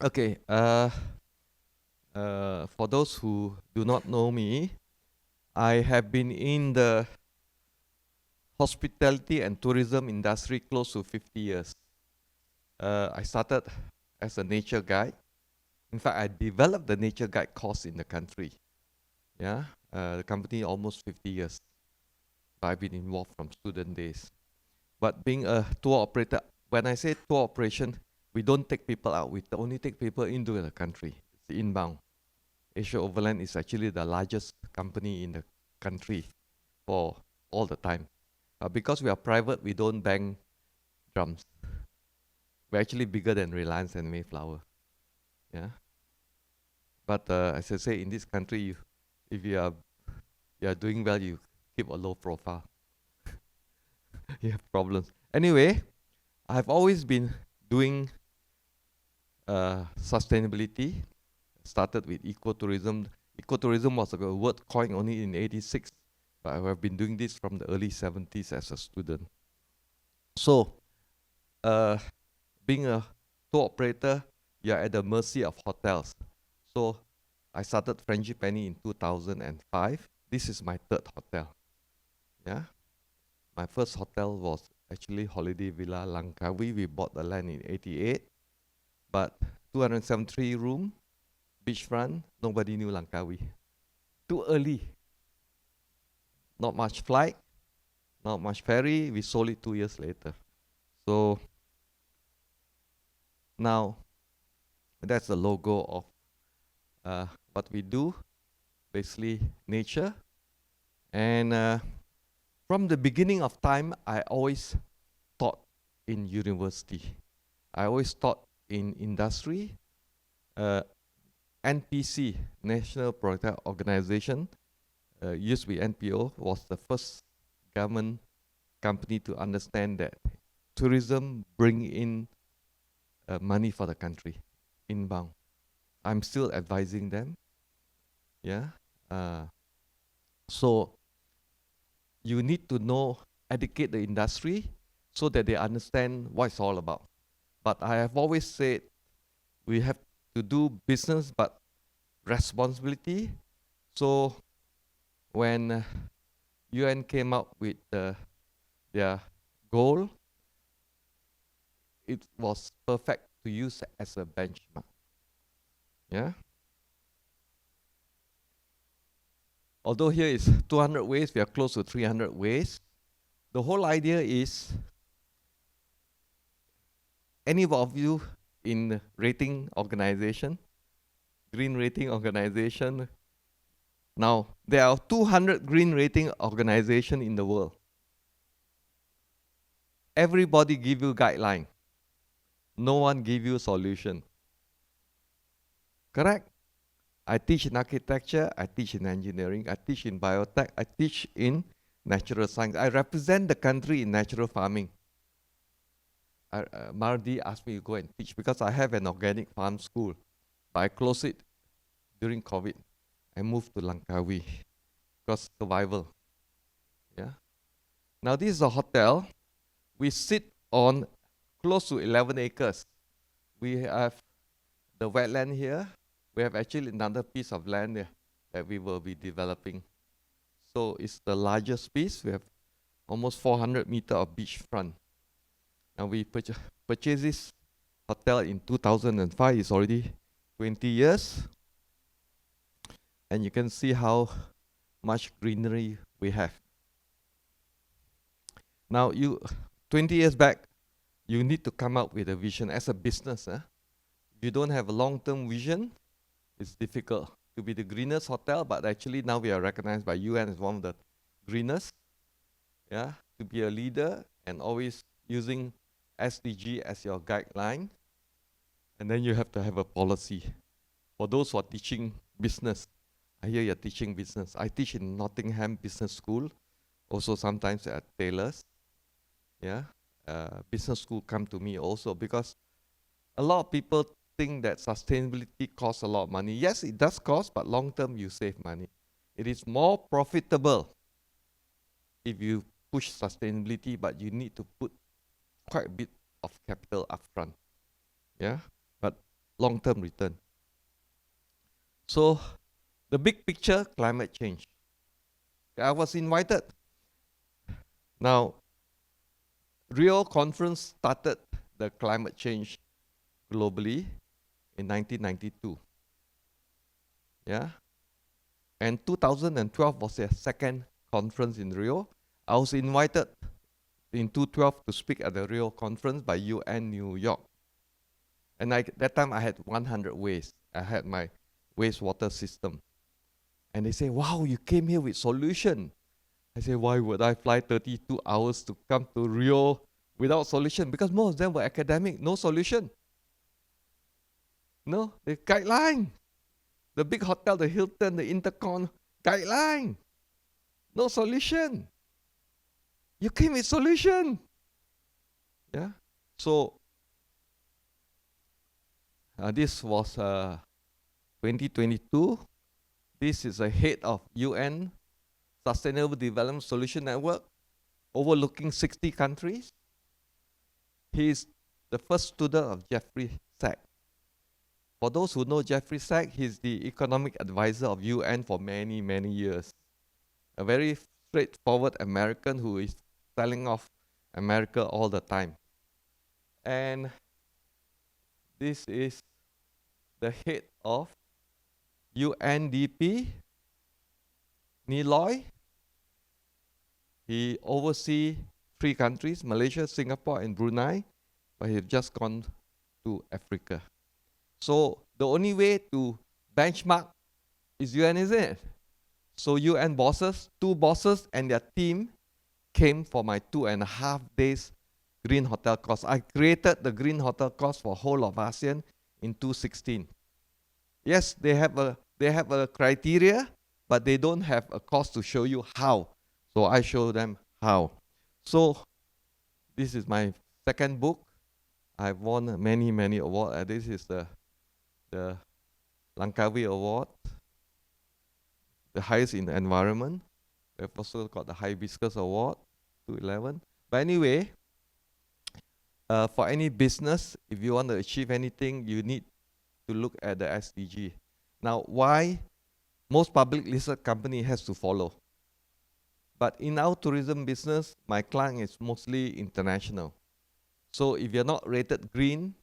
Okay. For those who do not know me, I have been in the hospitality and tourism industry close to 50 years. I started as a nature guide. In fact, I developed the nature guide course in the country. Yeah, the company almost 50 years. I've been involved from student days. But being a tour operator, when I say tour operation, we don't take people out. We only take people into the country. It's inbound. Asia Overland is actually the largest company in the country for all the time. Because we are private, we don't bang drums. We're actually bigger than Reliance and Mayflower. Yeah. But as I say, in this country, if you are doing well, you keep a low profile. You have problems. Anyway, I've always been doing sustainability. Started with ecotourism. Ecotourism was a word coined only in '86, but I have been doing this from the early '70s as a student. So, uh, being a tour operator, you're at the mercy of hotels. So, I started Frangipani in 2005. This is my third hotel. Yeah, my first hotel was actually Holiday Villa Langkawi. We bought the land in '88, but 273 room, beachfront. Nobody knew Langkawi. Too early. Not much flight, not much ferry. We sold it 2 years later. So now that's the logo of what we do, basically nature. And from the beginning of time, I always taught in university. I always taught in industry. Uh, NPC, National Project Organization, used to be NPO, was the first government company to understand that tourism bring in money for the country, inbound. I'm still advising them. Yeah. So you need to know, educate the industry so that they understand what it's all about. But I have always said we have to do business, but responsibility. So when UN came up with their goal, it was perfect to use as a benchmark. Yeah. Although here is 200 ways, we are close to 300 ways. The whole idea is any of you in rating organization, green rating organization. Now, there are 200 green rating organization in the world. Everybody give you guideline. No one give you solution. Correct? I teach in architecture, I teach in engineering, I teach in biotech, I teach in natural science. I represent the country in natural farming. Mardi asked me to go and teach because I have an organic farm school. But I closed it during COVID. I moved to Langkawi because survival. Yeah. Now this is a hotel. We sit on close to 11 acres. We have the wetland here. We have actually another piece of land there that we will be developing. So it's the largest piece. We have almost 400 meters of beachfront. Now we purchased this hotel in 2005. It's already 20 years. And you can see how much greenery we have. Now 20 years back, you need to come up with a vision as a business. If you don't have a long-term vision, it's difficult to be the greenest hotel, but actually now we are recognized by UN as one of the greenest. Yeah, to be a leader and always using SDG as your guideline. And then you have to have a policy. For those who are teaching business, I hear you're teaching business. I teach in Nottingham Business School, also sometimes at Taylor's. Yeah, business school come to me also because a lot of people think that sustainability costs a lot of money. Yes, it does cost, but long term you save money. It is more profitable if you push sustainability, but you need to put quite a bit of capital upfront. Yeah, but long-term return. So the big picture, climate change. I was invited. Now, Rio conference started the climate change globally in 1992. Yeah. And 2012 was the second conference in Rio. I was invited in 2012 to speak at the Rio conference by UN New York. And that time I had 100 waste. I had my wastewater system. And they say, wow, you came here with solution. I say, why would I fly 32 hours to come to Rio without solution? Because most of them were academic, no solution. No, the guideline. The big hotel, the Hilton, the Intercon, guideline. No solution. You came with solution. Yeah. So this was 2022. This is a head of UN Sustainable Development Solution Network, overlooking 60 countries. He is the first student of Jeffrey Sachs. For those who know Jeffrey Sachs, he's the economic advisor of UN for many, many years. A very straightforward American who is telling off America all the time. And this is the head of UNDP, Niloy. He oversees 3 countries, Malaysia, Singapore, and Brunei, but he's just gone to Africa. So the only way to benchmark is UN, isn't it? So UN bosses, 2 bosses and their team came for my 2.5 days green hotel course. I created the green hotel course for whole of ASEAN in 2016. Yes, they have a criteria, but they don't have a course to show you how. So I show them how. So this is my second book. I've won many, many awards. This is the Langkawi Award, the highest in the environment. We've also got the Hibiscus Award, 2011. But anyway, for any business, if you want to achieve anything, you need to look at the SDG. Now, why most public listed company has to follow? But in our tourism business, my client is mostly international. So if you're not rated green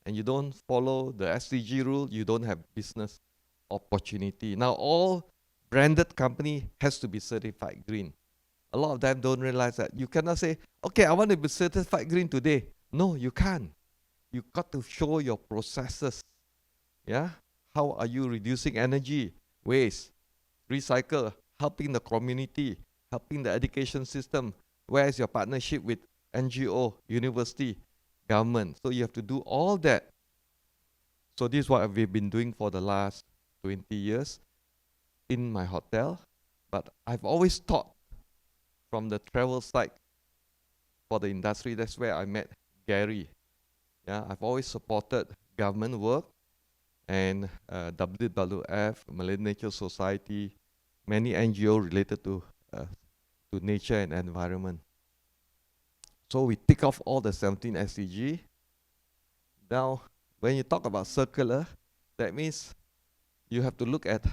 and you don't follow the SDG rule, you don't have business opportunity. Now, all branded company has to be certified green. A lot of them don't realize that. You cannot say, okay, I want to be certified green today. No, you can't. You got to show your processes. Yeah? How are you reducing energy, waste, recycle, helping the community, helping the education system? Where is your partnership with NGO, university, government? So you have to do all that. So this is what we've been doing for the last 20 years in my hotel. But I've always taught from the travel side for the industry. That's where I met Gary. Yeah, I've always supported government work and WWF, Malay Nature Society, many NGO related to nature and environment. So we tick off all the 17 SDG. Now, when you talk about circular, that means you have to look at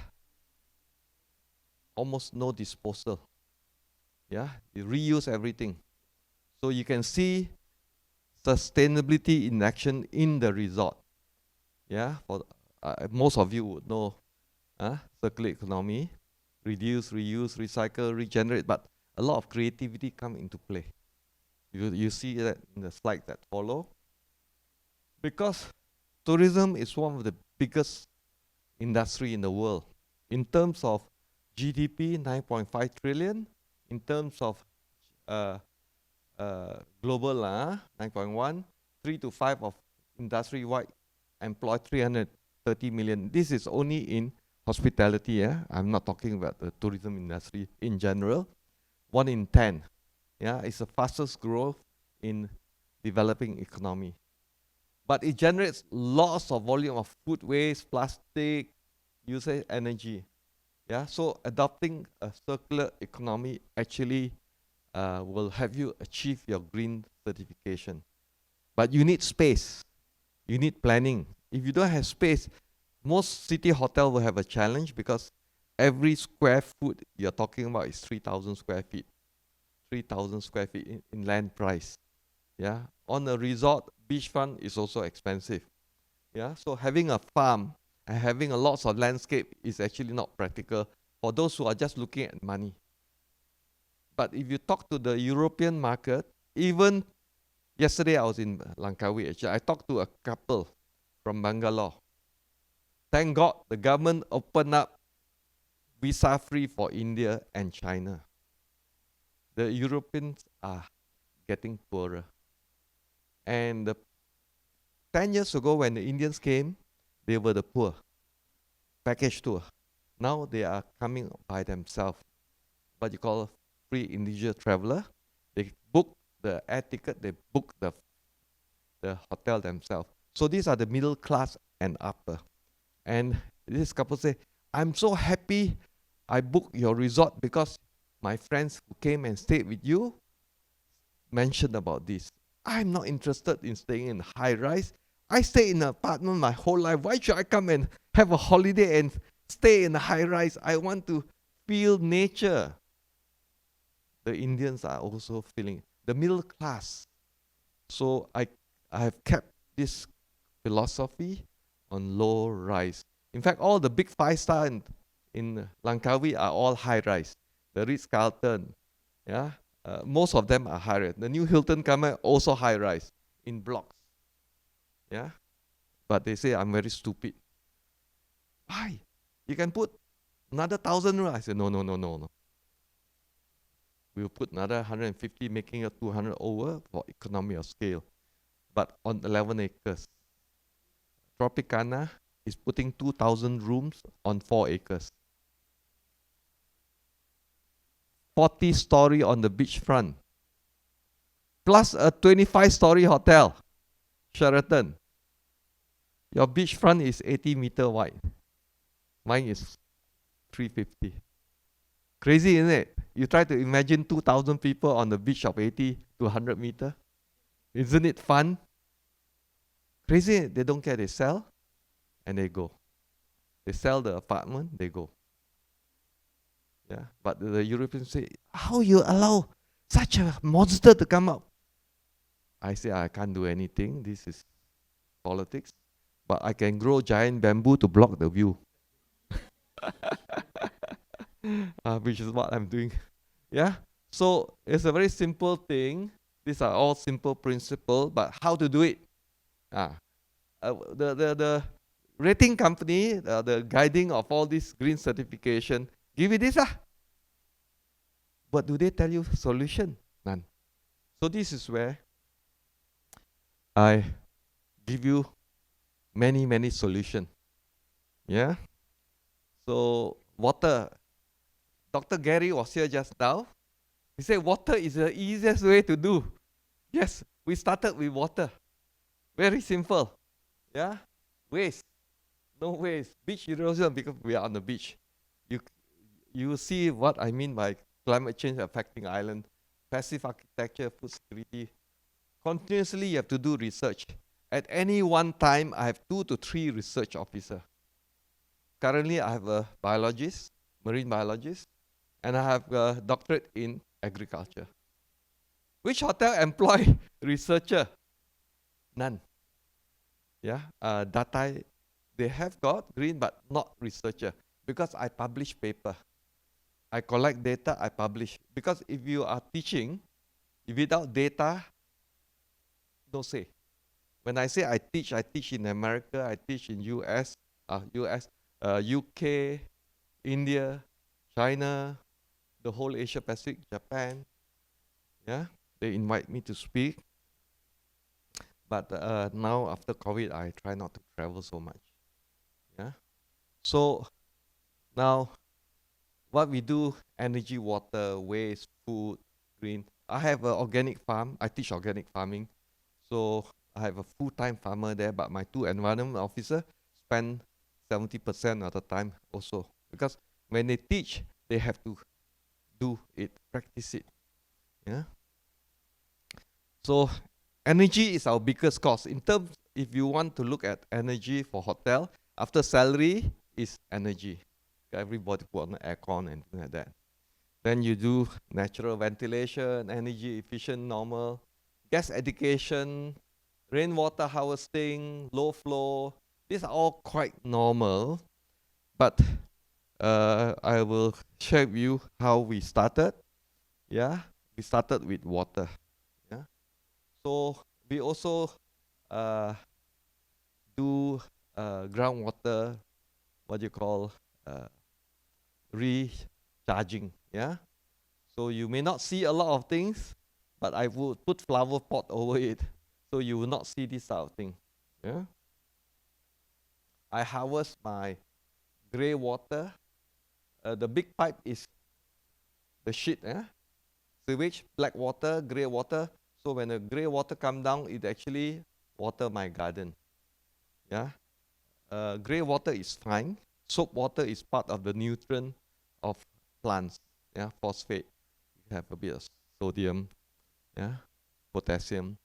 almost no disposal. Yeah, you reuse everything. So you can see sustainability in action in the resort. Yeah, for most of you would know circular economy, reduce, reuse, recycle, regenerate, but a lot of creativity come into play. You see that in the slide that follow. Because tourism is one of the biggest industry in the world. In terms of GDP, 9.5 trillion. In terms of global, 9.1, 3 to 5 of industry-wide employ 330 million. This is only in hospitality. Yeah, I'm not talking about the tourism industry in general. 1 in 10. Yeah, it's the fastest growth in developing economy. But it generates lots of volume of food waste, plastic, usage, energy. Yeah, so adopting a circular economy actually will help you achieve your green certification. But you need space, you need planning, If you don't have space, most city hotel will have a challenge because every square foot you're talking about is 3,000 square feet. 3,000 square feet in land price. Yeah. On a resort, beachfront is also expensive. Yeah. So having a farm and having a lots of landscape is actually not practical for those who are just looking at money. But if you talk to the European market, even yesterday I was in Langkawi, actually, I talked to a couple from Bangalore. Thank God the government opened up visa free for India and China. The Europeans are getting poorer. And 10 years ago, when the Indians came, they were the poor. Package tour. Now they are coming by themselves. What you call free individual traveler. They book the air ticket, they book the hotel themselves. So these are the middle class and upper. And this couple say, I'm so happy I booked your resort because my friends who came and stayed with you mentioned about this. I'm not interested in staying in high rise. I stay in an apartment my whole life. Why should I come and have a holiday and stay in a high rise? I want to feel nature. The Indians are also feeling the middle class. So I have kept this philosophy on low rise. In fact, all the big 5-star in Langkawi are all high rise. The Ritz-Carlton, yeah, most of them are high rise. The new Hilton coming also high rise in blocks. Yeah, but they say I'm very stupid. Why? You can put another 1,000 rooms. I said no. We'll put another 150, making it 200 over for economy of scale. But on 11 acres. Tropicana is putting 2,000 rooms on 4 acres. 40-story on the beachfront. Plus a 25-story hotel. Sheraton. Your beachfront is 80-meter wide. Mine is 350. Crazy, isn't it? You try to imagine 2,000 people on the beach of 80 to 100 meter. Isn't it fun? Crazy, they don't care. They sell and they go. They sell the apartment, they go. Yeah, but the Europeans say, how you allow such a monster to come up? I say, I can't do anything. This is politics. But I can grow giant bamboo to block the view. Which is what I'm doing. Yeah. So it's a very simple thing. These are all simple principles, but how to do it? The rating company, the guiding of all this green certification, give you this. But do they tell you solution? None. So this is where I give you many solutions. Yeah. So water. Dr. Gary was here just now. He said water is the easiest way to do. Yes, we started with water. Very simple. Yeah. Waste. No waste. Beach erosion because we are on the beach. You see what I mean by climate change affecting island, passive architecture, food security. Continuously you have to do research. At any one time, I have 2 to 3 research officers. Currently, I have a biologist, marine biologist, and I have a doctorate in agriculture. Which hotel employ researcher? None. Yeah, data, they have got green, but not researcher. Because I publish paper. I collect data, I publish. Because if you are teaching, without data, no say. When I say I teach in America, I teach in US, UK, India, China, the whole Asia Pacific, Japan. Yeah, they invite me to speak. But now after COVID, I try not to travel so much. Yeah. So now, what we do: energy, water, waste, food, green. I have an organic farm. I teach organic farming, so I have a full-time farmer there. But my 2 environment officers spend 70% of the time also, because when they teach, they have to do it, practice it. Yeah. So Energy is our biggest cost. In terms, if you want to look at energy for hotel, after salary is energy. Everybody put on aircon and things like that. Then you do natural ventilation, energy efficient, normal, gas education, rainwater harvesting, low flow. These are all quite normal, but I will share with you how we started. Yeah, we started with water. Yeah, so we also uh, do groundwater, what you call uh, recharging. Yeah, so you may not see a lot of things, but I would put flower pot over it, so you will not see this sort of thing. Yeah, I harvest my grey water. The big pipe is the shit. Sewage, black water, grey water. So when the grey water come down, it actually water my garden. Yeah, grey water is fine. Soap water is part of the nutrient of plants. Yeah, phosphate. You have a bit of sodium. Yeah, potassium.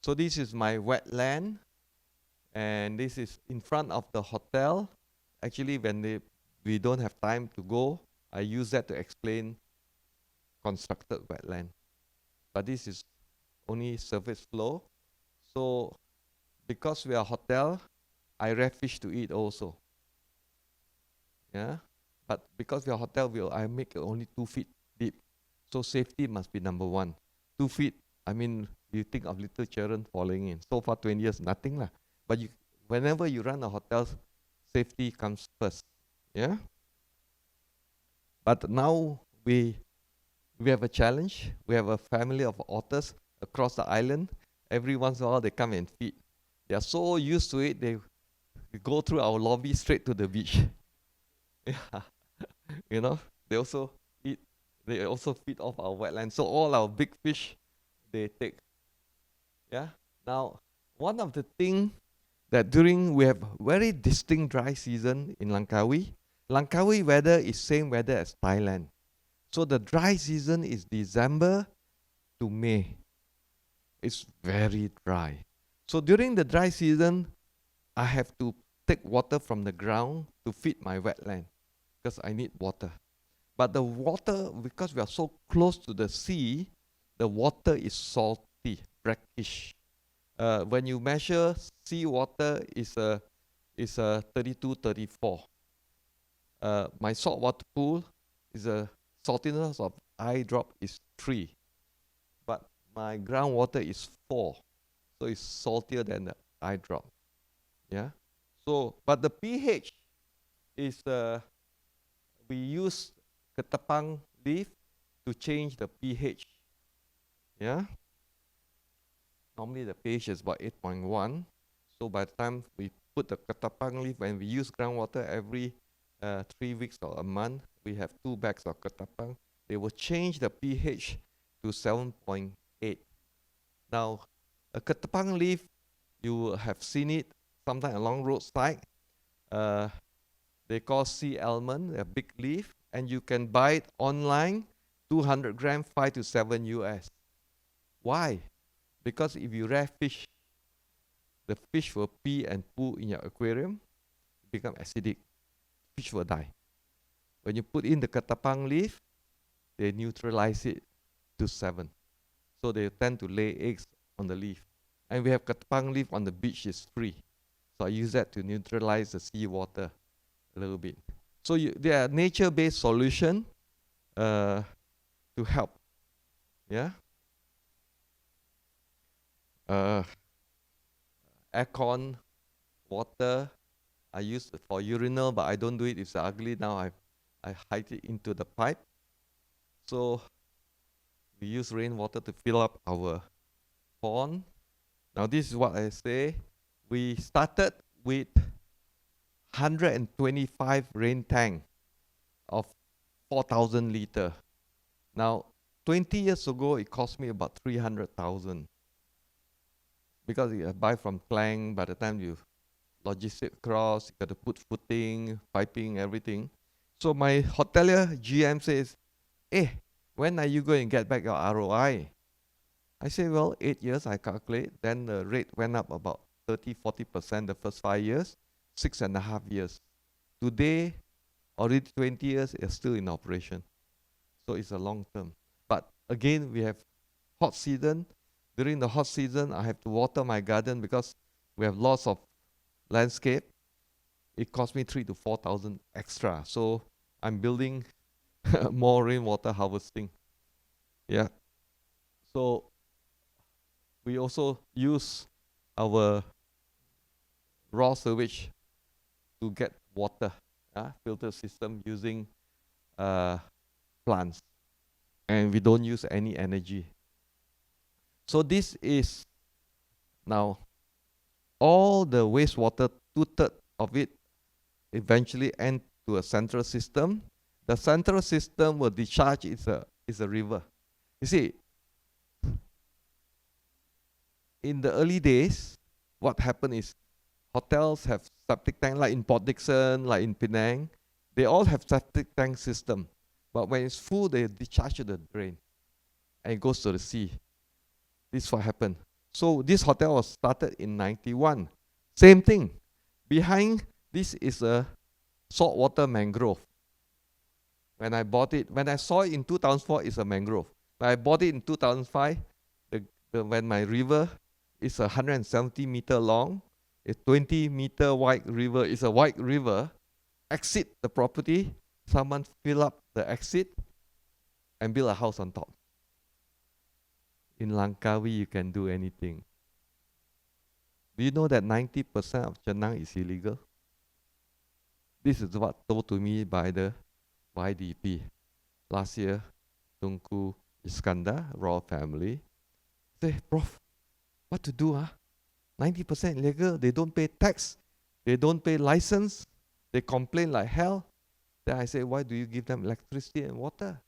So this is my wetland, and this is in front of the hotel. Actually, when we don't have time to go, I use that to explain constructed wetland. But this is only surface flow. So because we are hotel, I rear fish to eat also. Yeah, but because we are hotel, I make it only 2 feet deep. So safety must be number one. 2 feet. I mean, you think of little children falling in. So far, 20 years, nothing lah. But whenever you run a hotel, safety comes first. Yeah. But now we have a challenge. We have a family of otters across the island. Every once in a while, they come and feed. They are so used to it, they go through our lobby straight to the beach. Yeah, you know, they also eat. They also feed off our wetlands. So all our big fish, they take. Yeah. Now, one of the things that we have very distinct dry season in Langkawi. Langkawi weather is same weather as Thailand. So the dry season is December to May. It's very dry. So during the dry season, I have to take water from the ground to feed my wetland because I need water. But the water, because we are so close to the sea, the water is salty, brackish. When you measure sea water, is a 32, 34. My saltwater pool is a saltiness of eye drop is 3, but my groundwater is 4, so it's saltier than the eye drop. Yeah. So, but the pH is we use ketapang leaf to change the pH. Yeah. Normally the pH is about 8.1. So by the time we put the ketapang leaf, when we use groundwater every 3 weeks or a month, we have 2 bags of ketapang. They will change the pH to 7.8. Now, a ketapang leaf, you will have seen it sometime along roadside. They call sea almond, a big leaf, and you can buy it online, 200 grams, 5 to 7 US. Why? Because if you rear fish, the fish will pee and poo in your aquarium, become acidic. Fish will die. When you put in the ketapang leaf, they neutralize it to 7. So they tend to lay eggs on the leaf. And we have ketapang leaf on the beach is free. So I use that to neutralize the seawater a little bit. So there are nature-based solution to help. Yeah. Aircon, water, I use it for urinal, but I don't do it. It's ugly now. I hide it into the pipe. So we use rainwater to fill up our pond. Now this is what I say. We started with 125 rain tank of 4,000 liter. Now 20 years ago, it cost me about 300,000. Because you buy from Klang, by the time you logistic across, you got to put footing, piping, everything. So my hotelier GM says, when are you going to get back your ROI? I say, well, 8 years, I calculate. Then the rate went up about 30-40% the first 5 years, 6.5 years. Today, already 20 years, it's still in operation. So it's a long term. But again, we have hot season. During the hot season, I have to water my garden because we have lots of landscape. It cost me 3,000 to 4,000 extra. So I'm building more rainwater harvesting. Yeah. So we also use our raw sewage to get water, filter system using plants. And we don't use any energy. So this is now all the wastewater, 2/3 of it eventually end to a central system. The central system will discharge, it's a river. You see, in the early days, what happened is hotels have septic tank, like in Port Dickson, like in Penang, they all have septic tank system. But when it's full, they discharge to the drain and it goes to the sea. This is what happened. So this hotel was started in 91. Same thing. Behind this is a saltwater mangrove. When I bought it, when I saw it in 2004, it's a mangrove. When I bought it in 2005, when my river is 170-meter long, a 20-meter wide river, it's a wide river, exit the property, someone fill up the exit and build a house on top. In Langkawi, you can do anything. Do you know that 90% of Chennang is illegal? This is what told to me by the YDP. Last year, Tunku Iskandar, royal family, say, Prof, what to do? 90% illegal, they don't pay tax, they don't pay license, they complain like hell. Then I say, why do you give them electricity and water?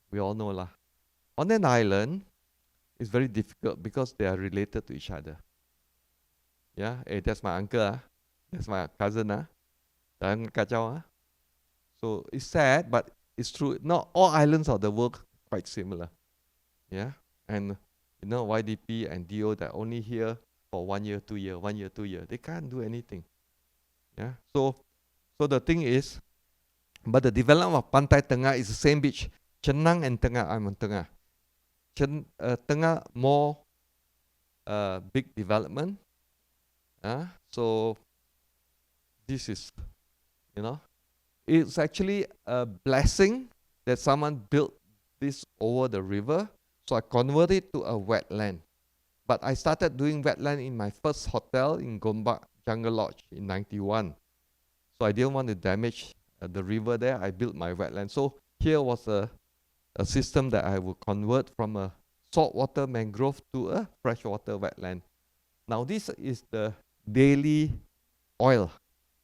We all know lah. On an island, it's very difficult because they are related to each other. Yeah, hey, that's my uncle, that's my cousin, jangan kacau. So it's sad, but it's true. Not all islands of the world quite similar. Yeah, and you know YDP and DO that only here for 1 year, 2 year, 1 year, 2 year. They can't do anything. Yeah. So the thing is, but the development of Pantai Tengah is the same beach. Chenang and Tengah, I'm on Tengah. Tengah more big development. So this is, it's actually a blessing that someone built this over the river. So I converted it to a wetland. But I started doing wetland in my first hotel in Gombak Jungle Lodge in 91. So I didn't want to damage the river there. I built my wetland. So here was a system that I would convert from a saltwater mangrove to a freshwater wetland. Now this is the daily oil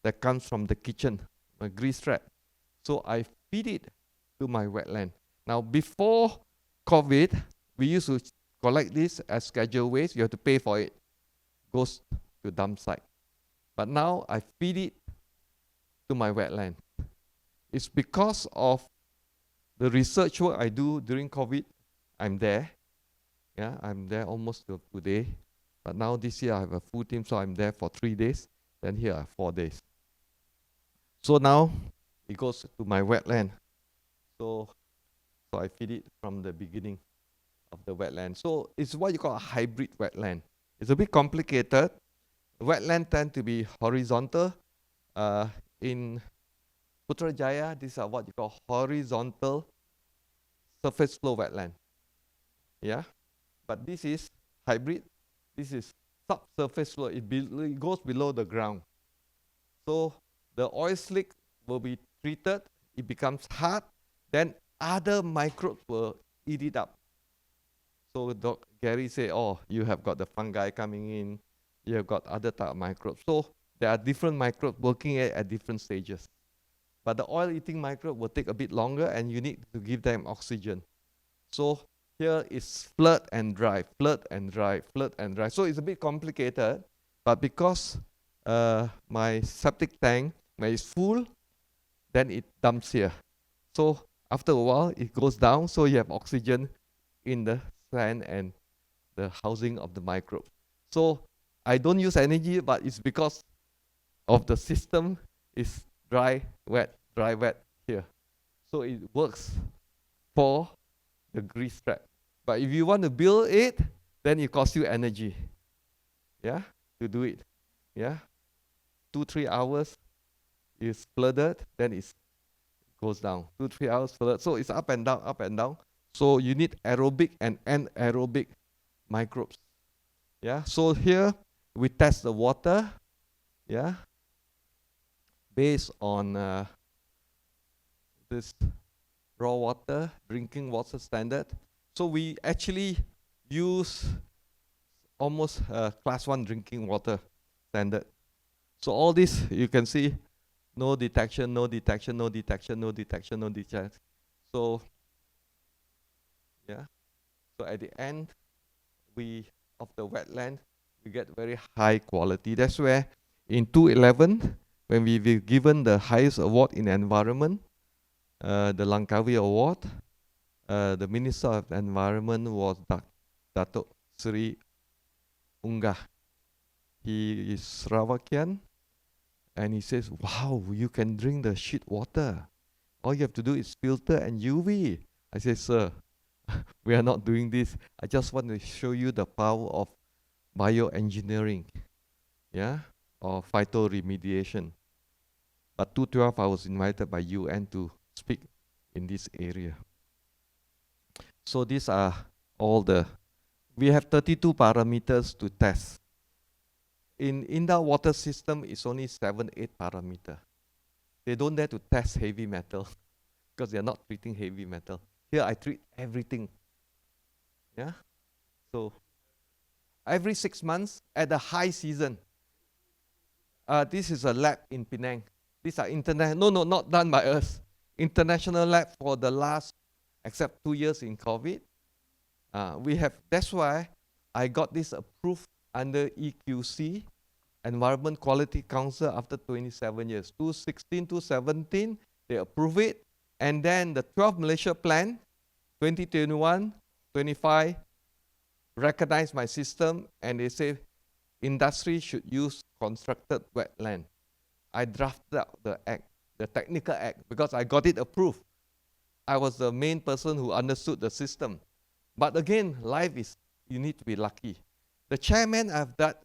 that comes from the kitchen, my grease trap. So I feed it to my wetland. Now before COVID, we used to collect this as scheduled waste. You have to pay for it. Goes to dump site. But now I feed it to my wetland. It's because of the research work I do during COVID. I'm there. Yeah, I'm there almost till today. But now this year I have a full team, so I'm there for 3 days. Then here are 4 days. So now it goes to my wetland. So I feed it from the beginning of the wetland. So it's what you call a hybrid wetland. It's a bit complicated. Wetland tend to be horizontal. In Putrajaya, these are what you call horizontal surface flow wetland. Yeah, but this is hybrid. This is subsurface flow. It goes below the ground. So the oil slick will be treated. It becomes hard. Then other microbes will eat it up. So Gary said, oh, you have got the fungi coming in. You have got other type of microbes. So there are different microbes working at different stages. But the oil-eating microbe will take a bit longer, and you need to give them oxygen. So here is flood and dry, flood and dry, flood and dry. So it's a bit complicated, but because my septic tank, when it's full, then it dumps here. So after a while, it goes down, so you have oxygen in the sand and the housing of the microbe. So I don't use energy, but it's because of the system is dry, wet here. So it works for the grease trap. But if you want to build it, then it costs you energy. Yeah, to do it. Yeah, 2-3 hours is flooded, then it goes down. 2-3 hours flooded. So it's up and down, up and down. So you need aerobic and anaerobic microbes. Yeah. So here we test the water. Yeah. Based on this raw water, drinking water standard. So we actually use almost class 1 drinking water standard. So all this you can see, no detection, no detection, no detection, no detection, no detection. So yeah. So at the end, of the wetland, we get very high quality. That's where in 2011, when we were given the highest award in environment, the Langkawi Award, the Minister of Environment was Datuk Sri Unggah. He is Sarawakian, and he says, wow, you can drink the shit water. All you have to do is filter and UV. I say, sir, we are not doing this. I just want to show you the power of bioengineering, yeah, or phytoremediation. But 2012, I was invited by UN to speak in this area. So these are all we have 32 parameters to test. In the water system, it's only 7-8 parameters. They don't dare to test heavy metal because they're not treating heavy metal. Here I treat everything. Yeah. So every 6 months at the high season. This is a lab in Penang. These are international. No, not done by us. International lab for the last, except 2 years in COVID. We have. That's why I got this approved under EQC, Environment Quality Council, after 27 years. 2016, 2017, they approve it. And then the 12 Malaysia plan, 2021, 25, recognize my system, and they say industry should use constructed wetland. I drafted out the act, the technical act, because I got it approved. I was the main person who understood the system. But again, life is, you need to be lucky. The chairman of that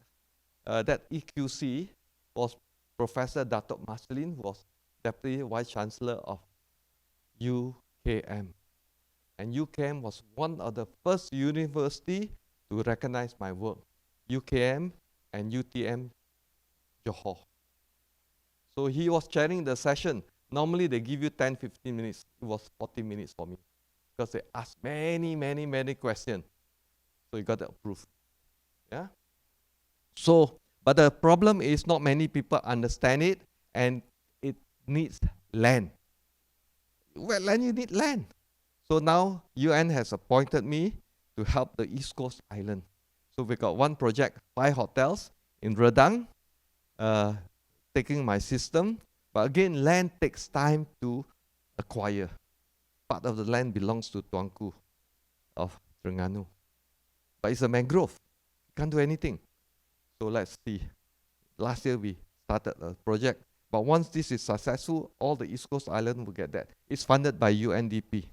EQC was Professor Datuk Marcelin, who was Deputy Vice Chancellor of UKM. And UKM was one of the first university to recognize my work. UKM and UTM Johor. So he was chairing the session. Normally they give you 10-15 minutes. It was 40 minutes for me because they asked many questions. So he got it approved. Yeah. So, but the problem is not many people understand it, and it needs land. Wetland, you need land. So now UN has appointed me to help the East Coast Island. So we got one project, 5 hotels in Redang, taking my system. But again, land takes time to acquire. Part of the land belongs to Tuanku of Terengganu. But it's a mangrove. Can't do anything. So let's see. Last year we started a project. But once this is successful, all the East Coast Island will get that. It's funded by UNDP.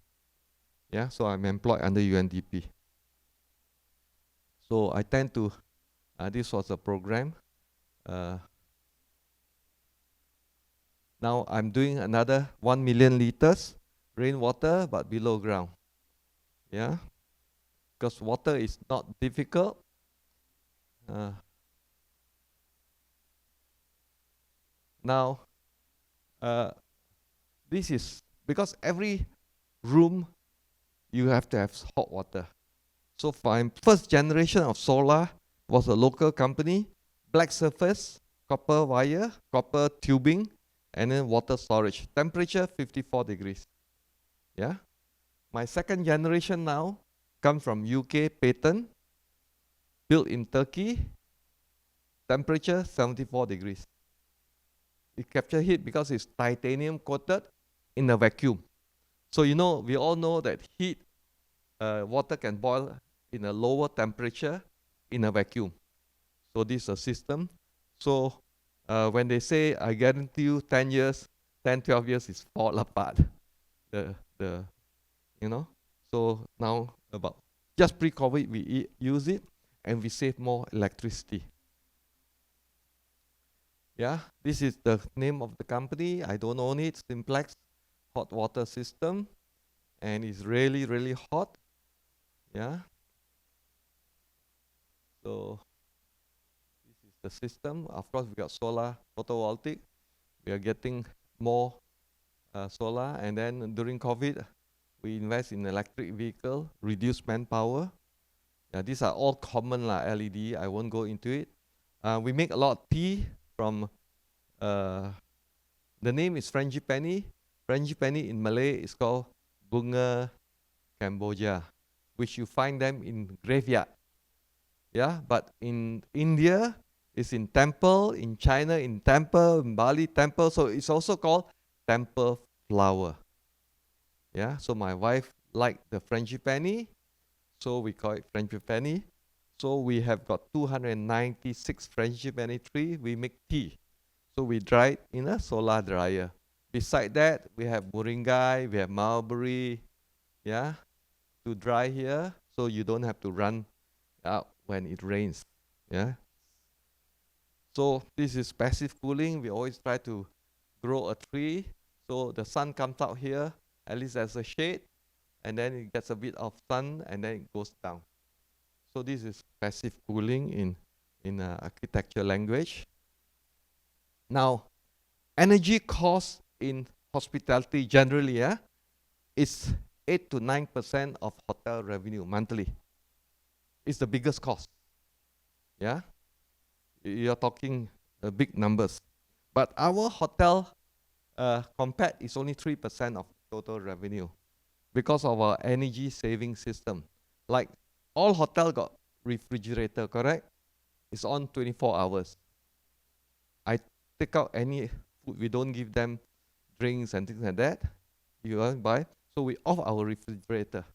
Yeah, so I'm employed under UNDP. So I tend to, this was a program. Now I'm doing another 1 million liters rainwater, but below ground. Yeah, because water is not difficult. Now, this is because every room you have to have hot water. So my first generation of solar was a local company, black surface, copper wire, copper tubing, and then water storage. Temperature 54 degrees. Yeah. My second generation now comes from UK patent, built in Turkey. Temperature 74 degrees. It captures heat because it's titanium coated in a vacuum. So you know, we all know that heat water can boil in a lower temperature in a vacuum. So this is a system. So when they say, I guarantee you 10 years, 10, 12 years, it's fall apart. The you know. So now about just pre-COVID, we use it and we save more electricity. Yeah, this is the name of the company. I don't own it. Simplex hot water system, and it's really, really hot. Yeah. So this is the system. Of course, we got solar photovoltaic. We are getting more solar, and then during COVID, we invest in electric vehicle, reduce manpower. Yeah, these are all common LED. I won't go into it. We make a lot of tea from. The name is Frangipani. Frangipani in Malay is called Bunga Cambodia, which you find them in graveyard. Yeah, but in India, it's in temple, in China, in temple, in Bali, temple. So it's also called temple flower. Yeah, so my wife liked the Frangipani, so we call it Frangipani. So we have got 296 Frangipani trees. We make tea. So we dry it in a solar dryer. Beside that, we have moringa, we have mulberry, yeah, to dry here, so you don't have to run out when it rains, yeah. So this is passive cooling. We always try to grow a tree, so the sun comes out here, at least there's a shade, and then it gets a bit of sun, and then it goes down. So this is passive cooling in architecture language. Now, energy costs in hospitality generally, yeah, is 8 to 9% of hotel revenue monthly. It's the biggest cost. Yeah, you're talking big numbers. But our hotel compared is only 3% of total revenue because of our energy saving system. Like all hotel got refrigerator, correct? It's on 24 hours. I take out any food. We don't give them drinks and things like that. You want to buy? So we off our refrigerator.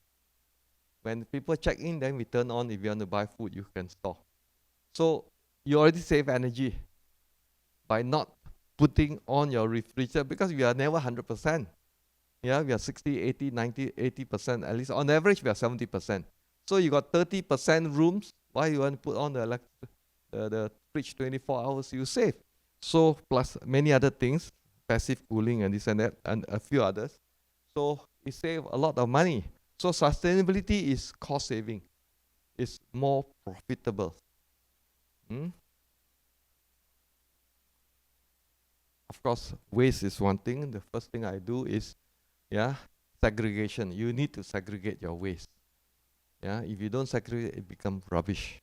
When people check in, then we turn on. If you want to buy food, you can store. So you already save energy by not putting on your refrigerator because we are never 100%. Yeah, we are 60, 80, 90, 80%. At least on average, we are 70%. So you got 30% rooms. Why you want to put on the fridge 24 hours? You save. So plus many other things, passive cooling and this and that, and a few others. So it saves a lot of money. So sustainability is cost saving. It's more profitable. Of course, waste is one thing. The first thing I do is, yeah, segregation. You need to segregate your waste. Yeah, if you don't segregate, it becomes rubbish.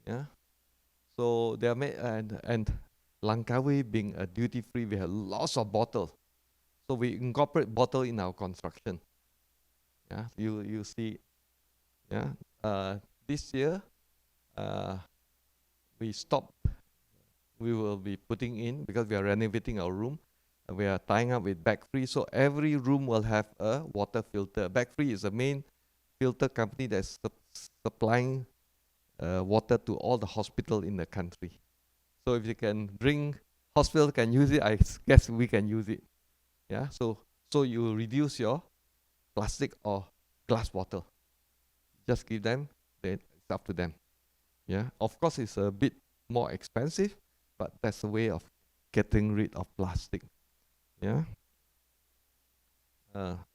Yeah. So there are and Langkawi being a duty free, we have lots of bottles. So we incorporate bottle in our construction. Yeah, you see. Yeah, this year we stopped. We will be putting in because we are renovating our room. We are tying up with Bag Free, so every room will have a water filter. Bag Free is the main filter company that's supplying water to all the hospital in the country. So if you can drink, hospital can use it, I guess we can use it. Yeah, so you reduce your plastic or glass bottle. Just give them, then it's up to them. Yeah, of course it's a bit more expensive, but that's a way of getting rid of plastic. Yeah.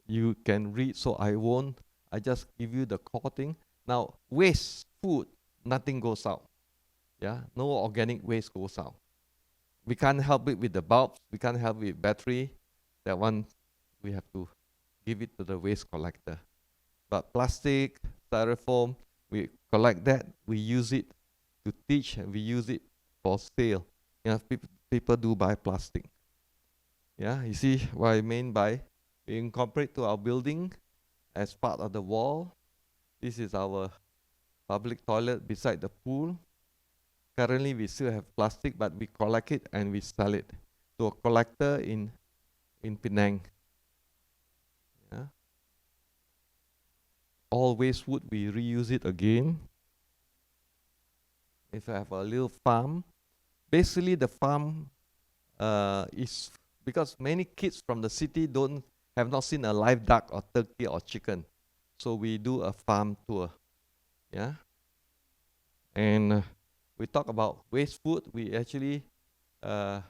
You can read, so I just give you the core thing. Now, waste, food, nothing goes out. Yeah, no organic waste goes out. We can't help it with the bulbs. We can't help it with battery. That one, we have to give it to the waste collector. But plastic, styrofoam, we collect that. We use it to teach, and we use it for sale. Yeah, people do buy plastic. Yeah, you see what I mean by we incorporate to our building as part of the wall. This is our public toilet beside the pool. Currently, we still have plastic, but we collect it and we sell it to a collector in Penang. Yeah. all waste wood, we reuse it again. If I have a little farm, basically the farm is because many kids from the city don't have not seen a live duck or turkey or chicken, so we do a farm tour. Yeah, and we talk about waste food. We actually uh,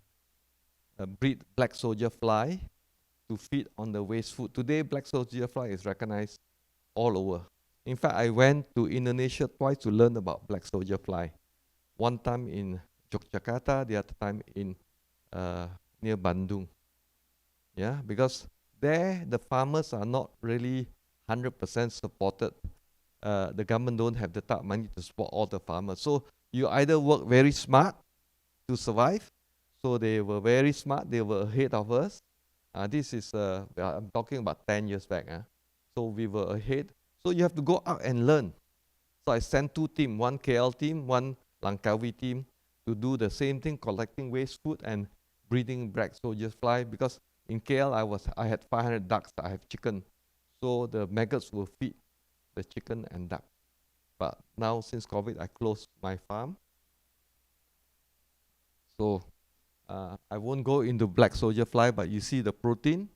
breed black soldier fly to feed on the waste food. Today, black soldier fly is recognized all over. In fact, I went to Indonesia twice to learn about black soldier fly. One time in Yogyakarta, the other time in near Bandung. Yeah, because there the farmers are not really 100% supported. The government don't have the type of money to support all the farmers. So you either work very smart to survive. So they were very smart. They were ahead of us. This is I'm talking about 10 years back. So we were ahead. So you have to go out and learn. So I sent two teams, one KL team, one Langkawi team, to do the same thing, collecting waste food and breeding black soldier fly. Because in KL I had 500 ducks. I have chicken, so the maggots will feed the chicken and duck. But now since COVID, I closed my farm. So I won't go into black soldier fly, but you see the protein,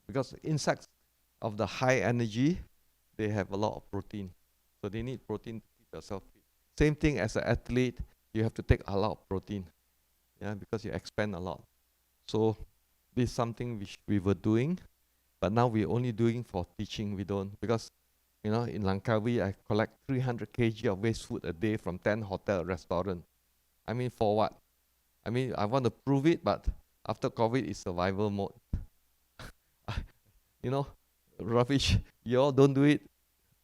because insects of the high energy, they have a lot of protein. So they need protein to keep yourself fit. Same thing as an athlete, you have to take a lot of protein, because you expand a lot. So this is something which we were doing, but now we're only doing for teaching. We don't, because in Langkawi, I collect 300 kg of waste food a day from 10 hotel restaurant. I mean, for what? I mean, I want to prove it, but after COVID, it's survival mode. Rubbish. You all don't do it,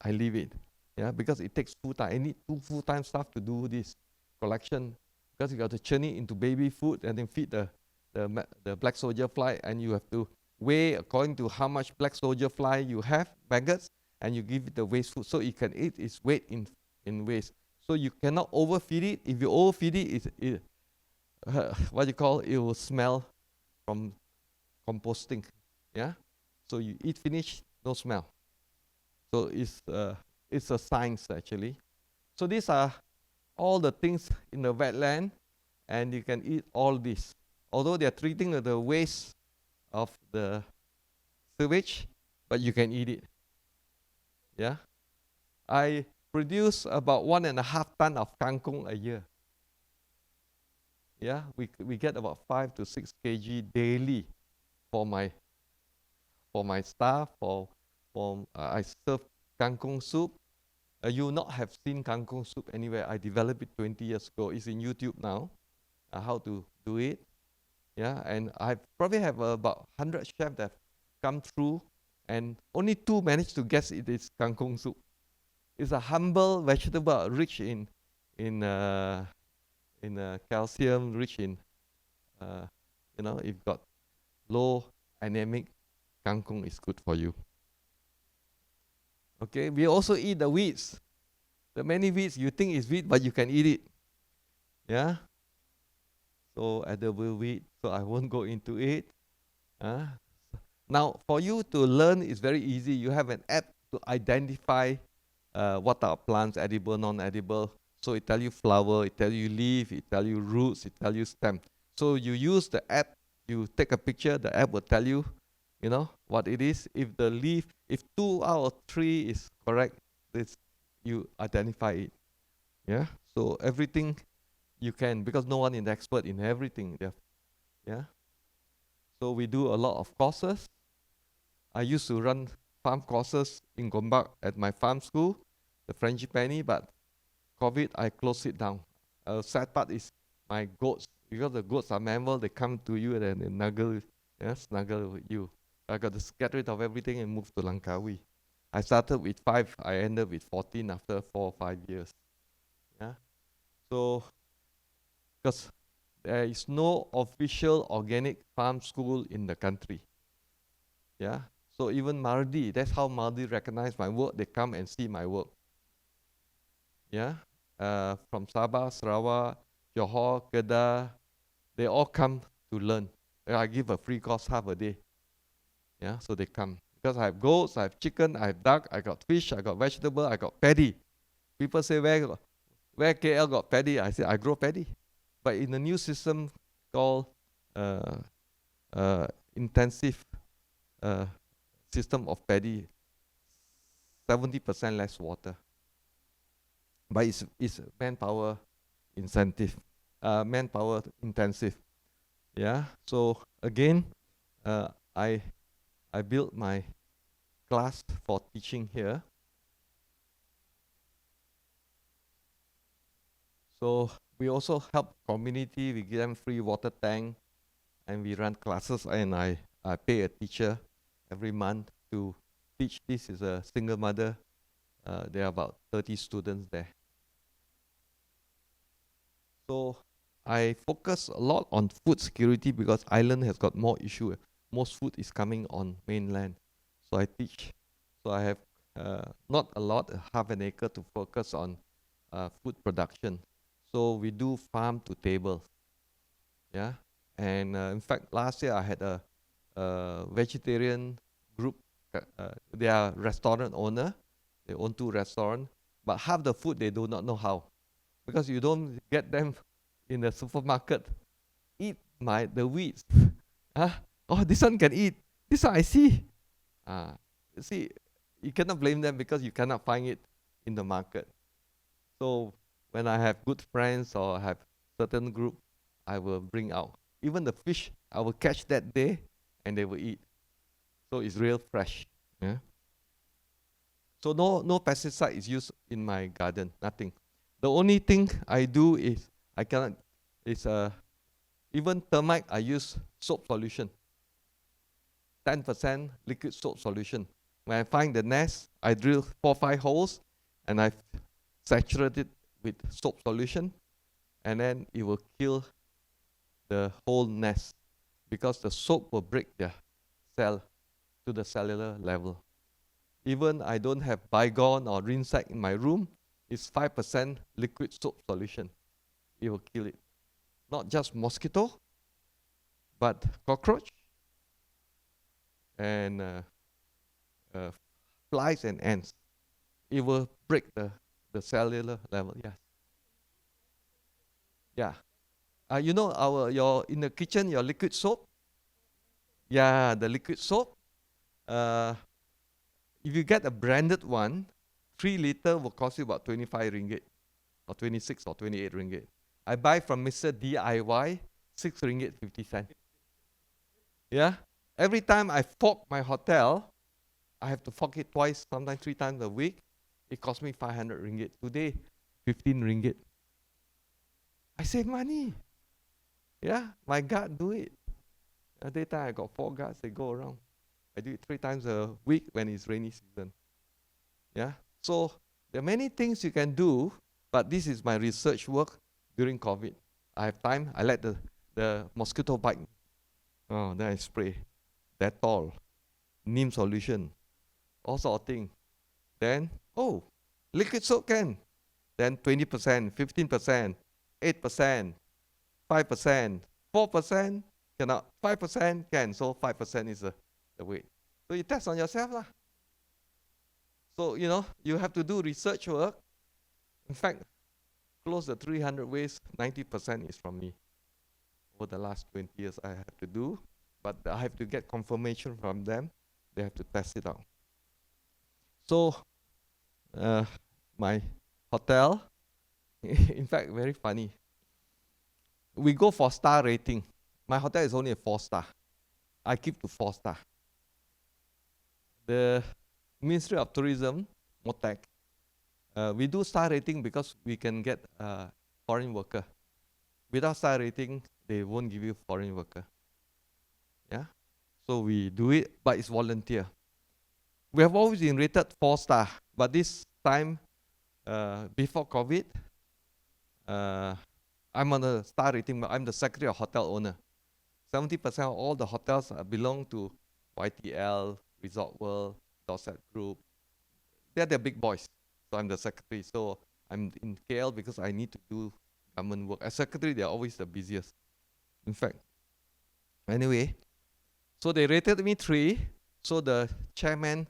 I leave it. Yeah, because it takes full time. I need 2 full-time staff to do this collection, because you got to churn it into baby food and then feed the black soldier fly, and you have to weigh according to how much black soldier fly you have, maggots, and you give it the waste food so it can eat its weight in waste. So you cannot overfeed it. If you overfeed it, what you call, it will smell from composting. Yeah, so you eat finish, no smell. So it's a science actually. So these are all the things in the wetland, and you can eat all this. Although they are treating the waste of the sewage, but you can eat it. Yeah, I produce about 1.5 tons of kangkong a year. Yeah, we get about 5 to 6 kg daily for my staff. I serve kangkong soup. You will not have seen kangkong soup anywhere. I developed it 20 years ago. It's in YouTube now, how to do it. Yeah, and I probably have about 100 chefs that have come through, and only 2 managed to guess it is kangkong soup. It's a humble vegetable, rich in calcium, rich in if you've got low anemic, kangkong is good for you. Okay, we also eat the weeds. The many weeds, you think it's weed, but you can eat it. Yeah. So edible weed. So I won't go into it. Now, for you to learn, it's very easy. You have an app to identify what are plants, edible, non-edible. So it tells you flower, it tells you leaf, it tells you roots, it tells you stem. So you use the app, you take a picture, the app will tell you, what it is. If 2 out of 3 is correct, you identify it. Yeah. So everything you can, because no one is expert in everything. Yeah. So we do a lot of courses. I used to run farm courses in Gombak at my farm school, the Frangipani, but COVID, I closed it down. Sad part is my goats, because the goats are mammal, they come to you and they snuggle with you. I got to get rid of everything and move to Langkawi. I started with 5, I ended with 14 after 4 or 5 years. Yeah. So, because there is no official organic farm school in the country. Yeah. So even Mardi, that's how Mardi recognize my work. They come and see my work. Yeah. From Sabah, Sarawak, Johor, Kedah, they all come to learn. I give a free course half a day. Yeah. So they come. Because I have goats, I have chicken, I have duck, I got fish, I got vegetable, I got paddy. People say, where KL got paddy? I say, I grow paddy. But in the new system called uh, intensive uh, system of paddy, 70% less water. But it's manpower incentive, manpower intensive. Yeah. So again, uh, I I built my class for teaching here. So we also help community. We give them free water tank, and we run classes. And I pay a teacher every month to teach. This is a single mother. There are about 30 students there. So I focus a lot on food security because island has got more issue. Most food is coming on mainland. So I teach. So I have not a lot, half an acre to focus on food production. So we do farm to table. Yeah. And in fact, last year I had a vegetarian group. They are restaurant owner. They own 2 restaurants. But half the food they do not know how. Because you don't get them in the supermarket. Eat the weeds. Oh, this one can eat. This one I see. You see, you cannot blame them because you cannot find it in the market. So when I have good friends or have certain group, I will bring out. Even the fish, I will catch that day and they will eat. So it's real fresh. Yeah. So no pesticide is used in my garden, nothing. The only thing I do is I cannot is even termite I use soap solution. 10% liquid soap solution. When I find the nest, I drill 4-5 holes and I saturate it with soap solution, and then it will kill the whole nest because the soap will break the cell to the cellular level. Even I don't have Bygone or Rinsack in my room, it's 5% liquid soap solution. It will kill it. Not just mosquito, but cockroach and flies and ants. It will break the cellular level. Yes. Yeah. You know your in the kitchen your liquid soap. Yeah, the liquid soap. If you get a branded one, 3 liter will cost you about 25 ringgit, or 26 or 28 ringgit. I buy from Mr. DIY, 6 ringgit 50 cents. Yeah. Every time I fork my hotel, I have to fork it twice, sometimes 3 times a week. It costs me 500 ringgit. Today, 15 ringgit. I save money. Yeah, my guard do it. At that time, I got 4 guards. They go around. I do it 3 times a week when it's rainy season. Yeah. So there are many things you can do, but this is my research work during COVID. I have time. I let the mosquito bite. Oh, then I spray Dettol, neem solution, all sort of thing. Then, oh, liquid soap can. Then 20%, 15%, 8%, 5%, 4% cannot. 5% can. So 5% is the weight. So you test on yourself lah. So you have to do research work. In fact, close to 300 ways, 90% is from me. Over the last 20 years, I have to do, but I have to get confirmation from them. They have to test it out. So, my hotel, in fact, very funny. We go for star rating. My hotel is only a 4-star. I keep to 4-star. The Ministry of Tourism, MOTEC, we do star rating because we can get foreign worker. Without star rating, they won't give you foreign worker. Yeah, so we do it, but it's volunteer. We have always been rated 4-star, but this time, before COVID, I'm on a star rating, but I'm the secretary of hotel owner. 70% of all the hotels belong to YTL, Resort World, Dorset Group. They're the big boys. So I'm the secretary. So I'm in KL because I need to do government work. As secretary, they're always the busiest. In fact, anyway, so they rated me 3. So the chairman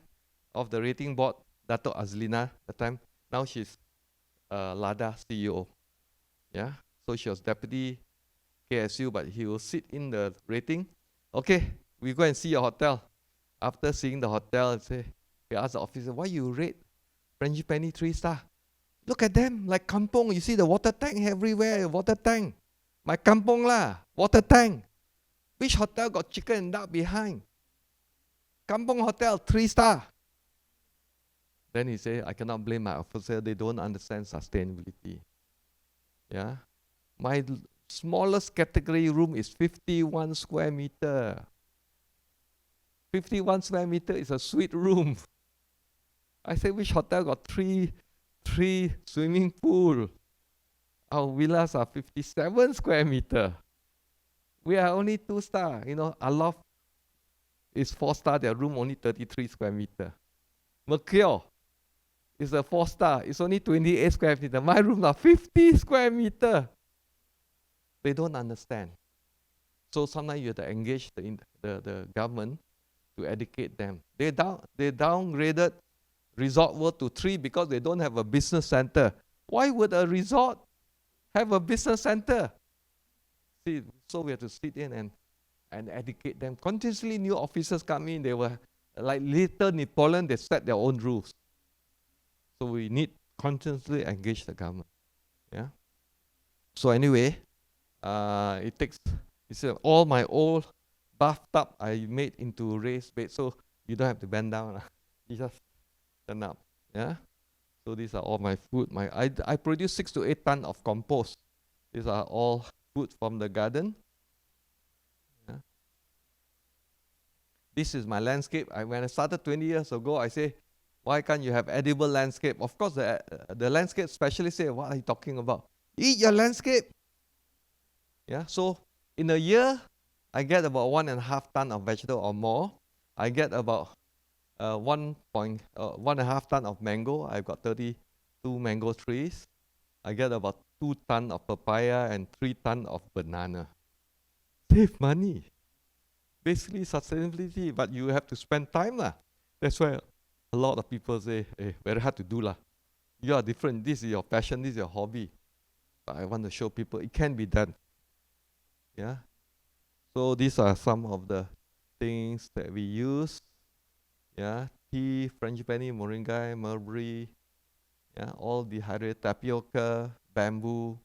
of the rating board, Dato Azlina, at the time, now she's Lada CEO. Yeah. So she was deputy KSU, but he will sit in the rating. Okay, we go and see your hotel. After seeing the hotel, he asked the officer, why you rate Frangipani 3-star? Look at them, like kampong. You see the water tank everywhere, water tank. My kampong lah, water tank. Which hotel got chicken and duck behind? Kampong hotel, 3-star. Then he said, I cannot blame my officer. They don't understand sustainability. Yeah. My smallest category room is 51 square meter. 51 square meter is a suite room. I said, which hotel got three swimming pool? Our villas are 57 square meter. We are only 2-star. You know, Aloft is 4-star. Their room only 33 square meter. Mercure is a 4-star. It's only 28 square meter. My rooms are 50 square meter. They don't understand. So sometimes you have to engage the government to educate them. They downgraded Resort World to 3 because they don't have a business center. Why would a resort have a business center? See, so we have to sit in and educate them. Continuously new officers come in, they were like little Napoleon, they set their own rules. So we need continuously engage the government. Yeah. So anyway, he said all my old bathtub I made into raised bed, so you don't have to bend down. You just turn up. Yeah. So these are all my food. I produce 6 to 8 tons of compost. These are all food from the garden. Yeah. This is my landscape. When I started 20 years ago, I say, why can't you have edible landscape? Of course, the landscape specialist say, what are you talking about? Eat your landscape. Yeah. So in a year, I get about 1.5 tons of vegetable or more. I get about 1.5 tons of mango. I've got 32 mango trees. I get about 2 tons of papaya and 3 tons of banana. Save money. Basically sustainability, but you have to spend time lah. That's why a lot of people say, hey, very hard to do lah. You are different. This is your passion. This is your hobby. But I want to show people it can be done. Yeah. So these are some of the things that we use. Yeah, tea, frangipani, moringa, mulberry, yeah, all dehydrated tapioca, bamboo,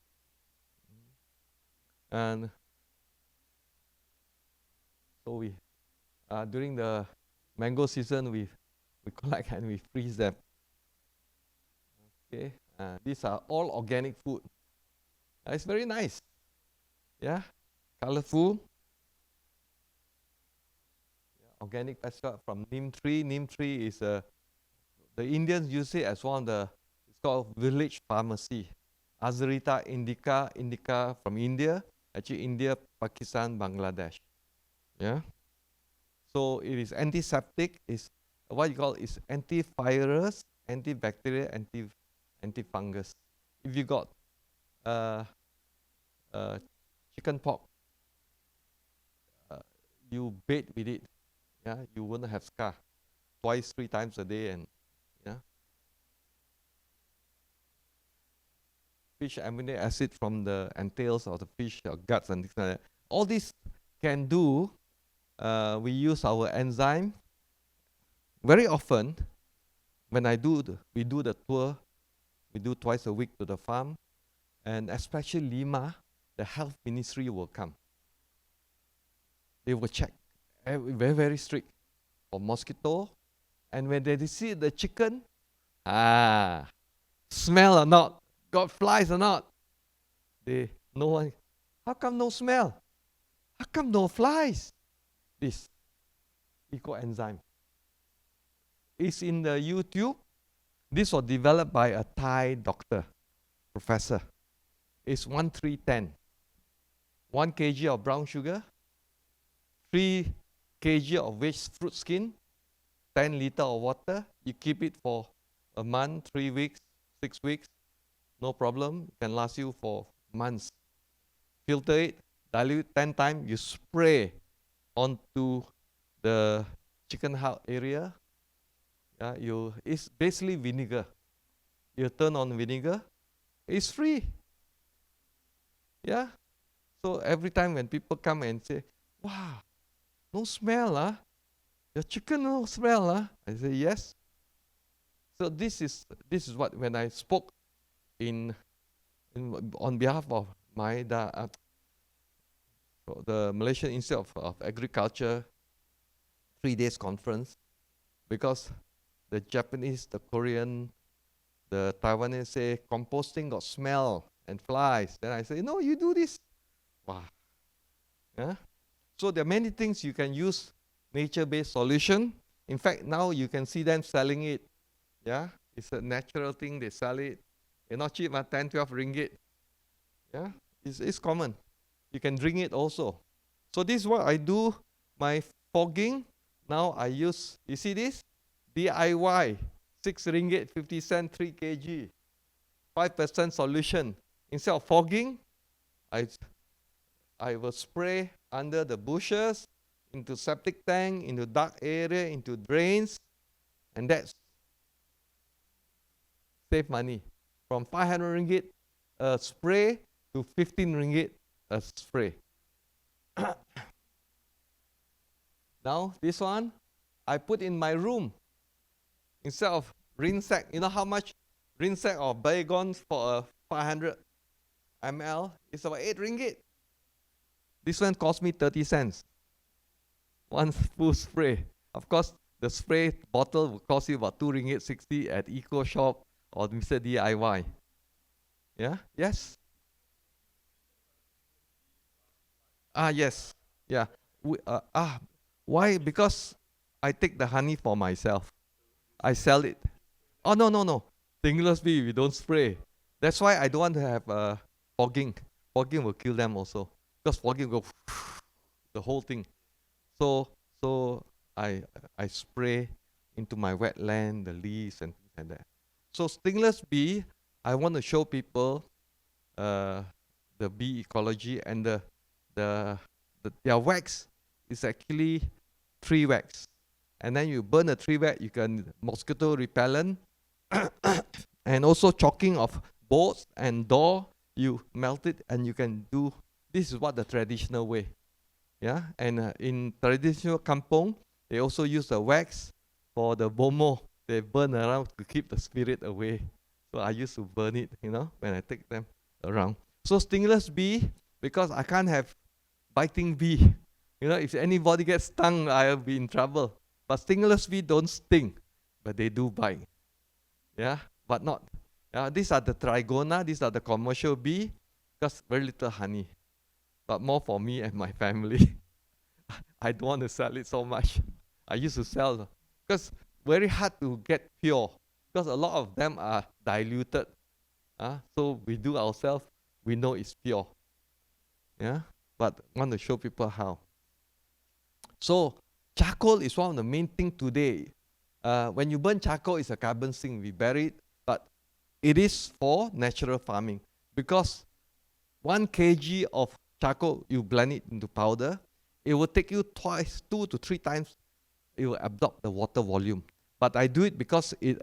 and so we during the mango season we collect and we freeze them. Okay, these are all organic food. It's very nice. Yeah, colorful. Organic extract from neem tree. Neem tree is the Indians use it as one of the, it's called village pharmacy. Azarita indica from India, actually India, Pakistan, Bangladesh. Yeah. So it is antiseptic, is what you call is antivirus, antibacterial, antifungus. If you got chicken pox, you bathe with it. Yeah, you wouldn't have scar twice, 3 times a day, and yeah. Fish amino acid from the entrails of the fish or guts and things like that. All this can do. We use our enzyme very often. When we do the tour, we do twice a week to the farm, and especially Lima, the health ministry will come. They will check. Very, very strict for mosquito. And when they see the chicken, smell or not, got flies or not, they no one. How come no smell? How come no flies? This eco enzyme is in the YouTube. This was developed by a Thai doctor, professor. It's 1-3-10. 1 kg of brown sugar, 3 kg of waste fruit skin, 10 liters of water. You keep it for a month, 3 weeks, 6 weeks, no problem. It can last you for months. Filter it, dilute 10 times, you spray onto the chicken house area. It's basically vinegar. You turn on vinegar, it's free. Yeah. So every time when people come and say, "Wow, no smell, your chicken no smell, I say yes. So this is what when I spoke in on behalf of the Malaysian Institute of Agriculture 3 days conference, because the Japanese, the Korean, the Taiwanese say composting got smell and flies. Then I say, no, you do this. Wow. Yeah. So there are many things you can use nature-based solution. In fact, now you can see them selling it. Yeah. It's a natural thing. They sell it. It's not cheap, 10, 12 ringgit. Yeah. It's common. You can drink it also. So this is what I do. My fogging. Now I use, you see this? DIY. 6 ringgit, 50 cent, 3 kg. 5% solution. Instead of fogging, I will spray under the bushes, into septic tank, into dark area, into drains, and that's save money. From 500 ringgit a spray to 15 ringgit a spray. Now this one, I put in my room. Instead of rinse sack, you know how much rinse sack of Baygon for a 500 ml? It's about 8 ringgit. This one cost me 30 cents. One full spray. Of course, the spray bottle will cost you about 2 ringgit 60 at Eco Shop or Mr. DIY. Yeah? Yes? Yes. Yeah. Why? Because I take the honey for myself. I sell it. Oh, no. Stingless bee, we don't spray. That's why I don't want to have fogging. Fogging will kill them also. Because fogging will go the whole thing. So I spray into my wetland, the leaves and things like that. So stingless bee, I want to show people the bee ecology, and their wax is actually tree wax. And then you burn the tree wax, you can mosquito repellent, and also chalking of boards and door, you melt it and you can do, this is what the traditional way. Yeah, and in traditional kampong, they also use the wax for the bomo. They burn around to keep the spirit away. So I used to burn it, when I take them around. So stingless bee, because I can't have biting bee. If anybody gets stung, I'll be in trouble. But stingless bee don't sting, but they do bite. Yeah, but not. These are the trigona, these are the commercial bee, because very little honey. But more for me and my family. I don't want to sell it so much. I used to sell, because very hard to get pure, because a lot of them are diluted. So we do ourselves, we know it's pure. Yeah, but want to show people how. So charcoal is one of the main things today. When you burn charcoal, it's a carbon sink. We bury it, but it is for natural farming, because 1 kg of charcoal, you blend it into powder, it will take you 2 to 3 times, it will absorb the water volume. But I do it because it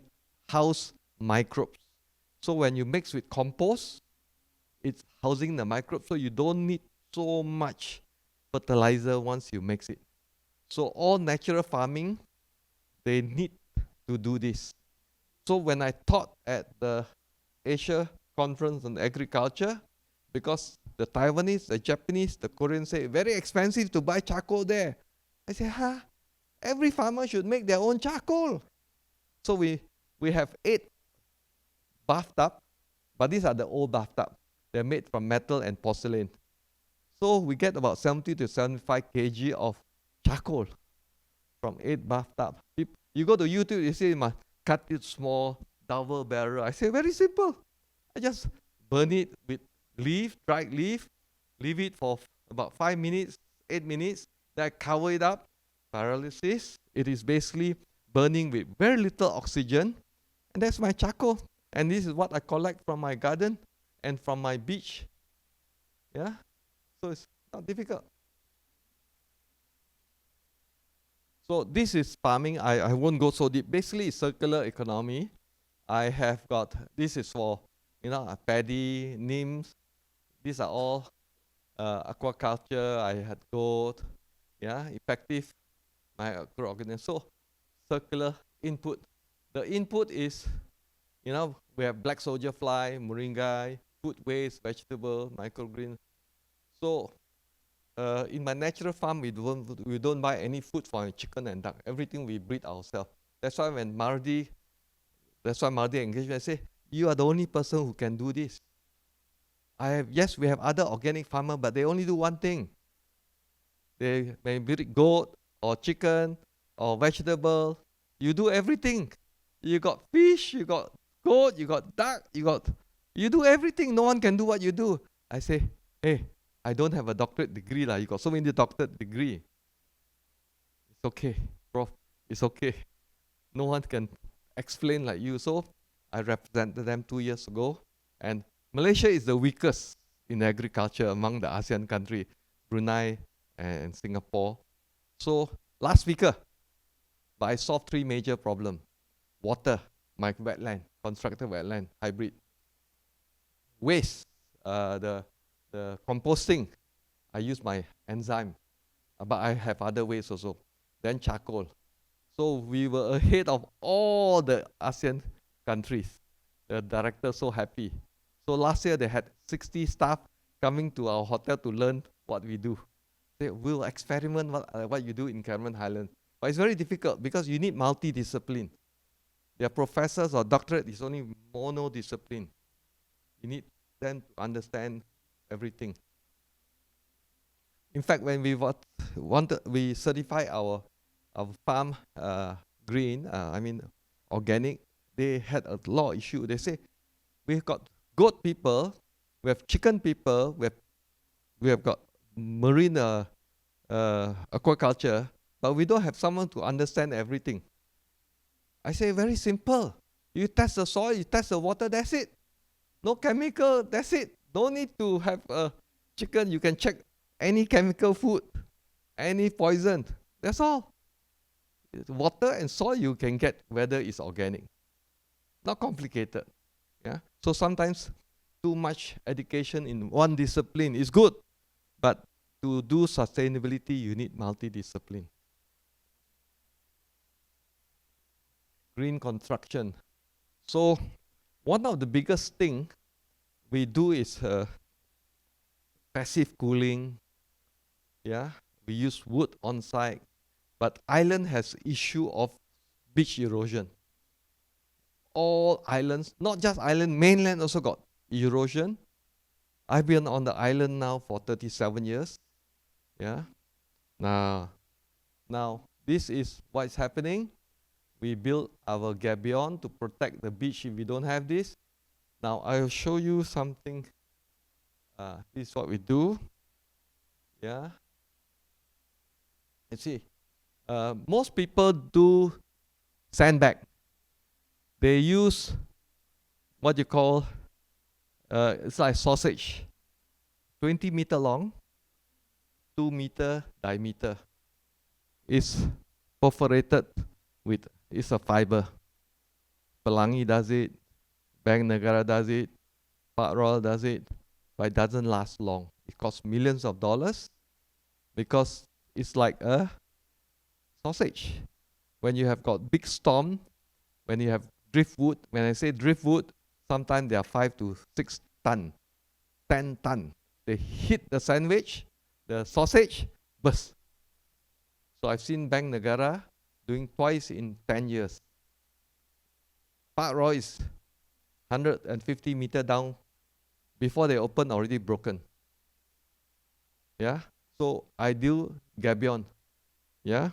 houses microbes. So when you mix with compost, it's housing the microbes, so you don't need so much fertilizer once you mix it. So all natural farming, they need to do this. So when I taught at the Asia Conference on Agriculture, because the Taiwanese, the Japanese, the Koreans say, very expensive to buy charcoal there. I say, every farmer should make their own charcoal. So we have 8 bathtub, but these are the old bathtub. They're made from metal and porcelain. So we get about 70 to 75 kg of charcoal from 8 bathtub. You go to YouTube, you see, you must cut it small, double barrel. I say, very simple. I just burn it with dried leaf, leave it for about 5 minutes, 8 minutes, then I cover it up, pyrolysis. It is basically burning with very little oxygen, and that's my charcoal. And this is what I collect from my garden and from my beach. Yeah, so it's not difficult. So this is farming. I won't go so deep. Basically, it's circular economy. I have got, this is for, paddy, neems. These are all aquaculture. I had goat. Yeah, effective microorganisms. So circular input. The input is, we have black soldier fly, moringa, food waste, vegetable, microgreen. So in my natural farm, we don't buy any food for chicken and duck. Everything we breed ourselves. That's why when Mardi engaged me, I say, you are the only person who can do this. Yes, we have other organic farmers, but they only do one thing. They may breed goat or chicken or vegetable. You do everything. You got fish, you got goat, you got duck, you do everything. No one can do what you do. I say, hey, I don't have a doctorate degree lah. You got so many doctorate degree. It's okay, Prof. It's okay. No one can explain like you. So I represented them 2 years ago. And Malaysia is the weakest in agriculture among the ASEAN country, Brunei and Singapore. So last week, but I solved 3 major problems. Water, my wetland, constructed wetland, hybrid. Waste, the composting, I use my enzyme, but I have other ways also. Then charcoal. So we were ahead of all the ASEAN countries. The director so happy. So last year they had 60 staff coming to our hotel to learn what we do. They will experiment what you do in Cameron Highlands. But it's very difficult because you need multidiscipline. Their professors or doctorate is only monodiscipline. You need them to understand everything. In fact, when we we certify our farm green, organic, they had a lot of issue. They say, we've got goat people, we have chicken people, we have got marine aquaculture, but we don't have someone to understand everything. I say, very simple. You test the soil, you test the water, that's it. No chemical, that's it. Don't need to have a chicken. You can check any chemical food, any poison. That's all. Water and soil, you can get whether it's organic. Not complicated. Yeah. So sometimes too much education in one discipline is good, but to do sustainability, you need multidiscipline. Green construction. So one of the biggest thing we do is passive cooling. Yeah, we use wood on site, but island has issue of beach erosion. All islands, not just island, mainland also got erosion. I've been on the island now for 37 years. Yeah. Now this is what's happening. We built our gabion to protect the beach if we don't have this. Now I'll show you something. This is what we do. Yeah. You see, most people do sandbag. They use what you call, it's like sausage, 20 meter long, 2 meter diameter. It's perforated with, it's a fiber. Pelangi does it, Bank Negara does it, Pak Royal does it, but it doesn't last long. It costs millions of dollars because it's like a sausage. When you have got big storm, when you have driftwood, when I say driftwood, sometimes they are 5 to 6 ton, 10 ton. They hit the sandwich, the sausage, burst. So I've seen Bank Negara doing twice in 10 years. Pak Roy is 150 meter down. Before they open, already broken. Yeah. So ideal gabion. Yeah.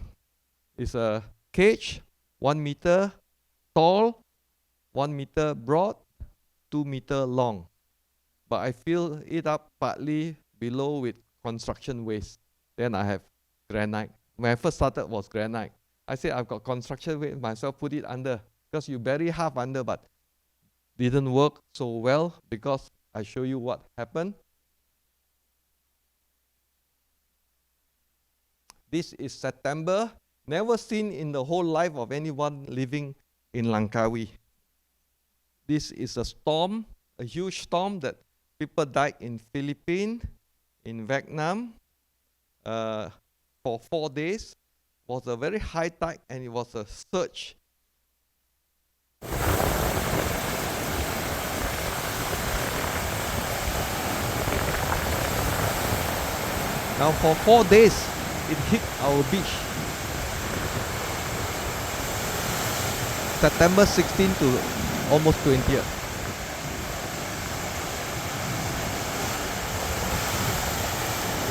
It's a cage, 1 meter tall, 1 meter broad, 2 meter long. But I fill it up partly below with construction waste. Then I have granite. When I first started was granite. I said I've got construction waste myself, put it under. Because you bury half under, but didn't work so well because I show you what happened. This is September. Never seen in the whole life of anyone living in Langkawi. This is a storm, a huge storm that people died in Philippines, in Vietnam, for 4 days. It was a very high tide and it was a surge. Now for 4 days, it hit our beach. September 16th to almost 20th.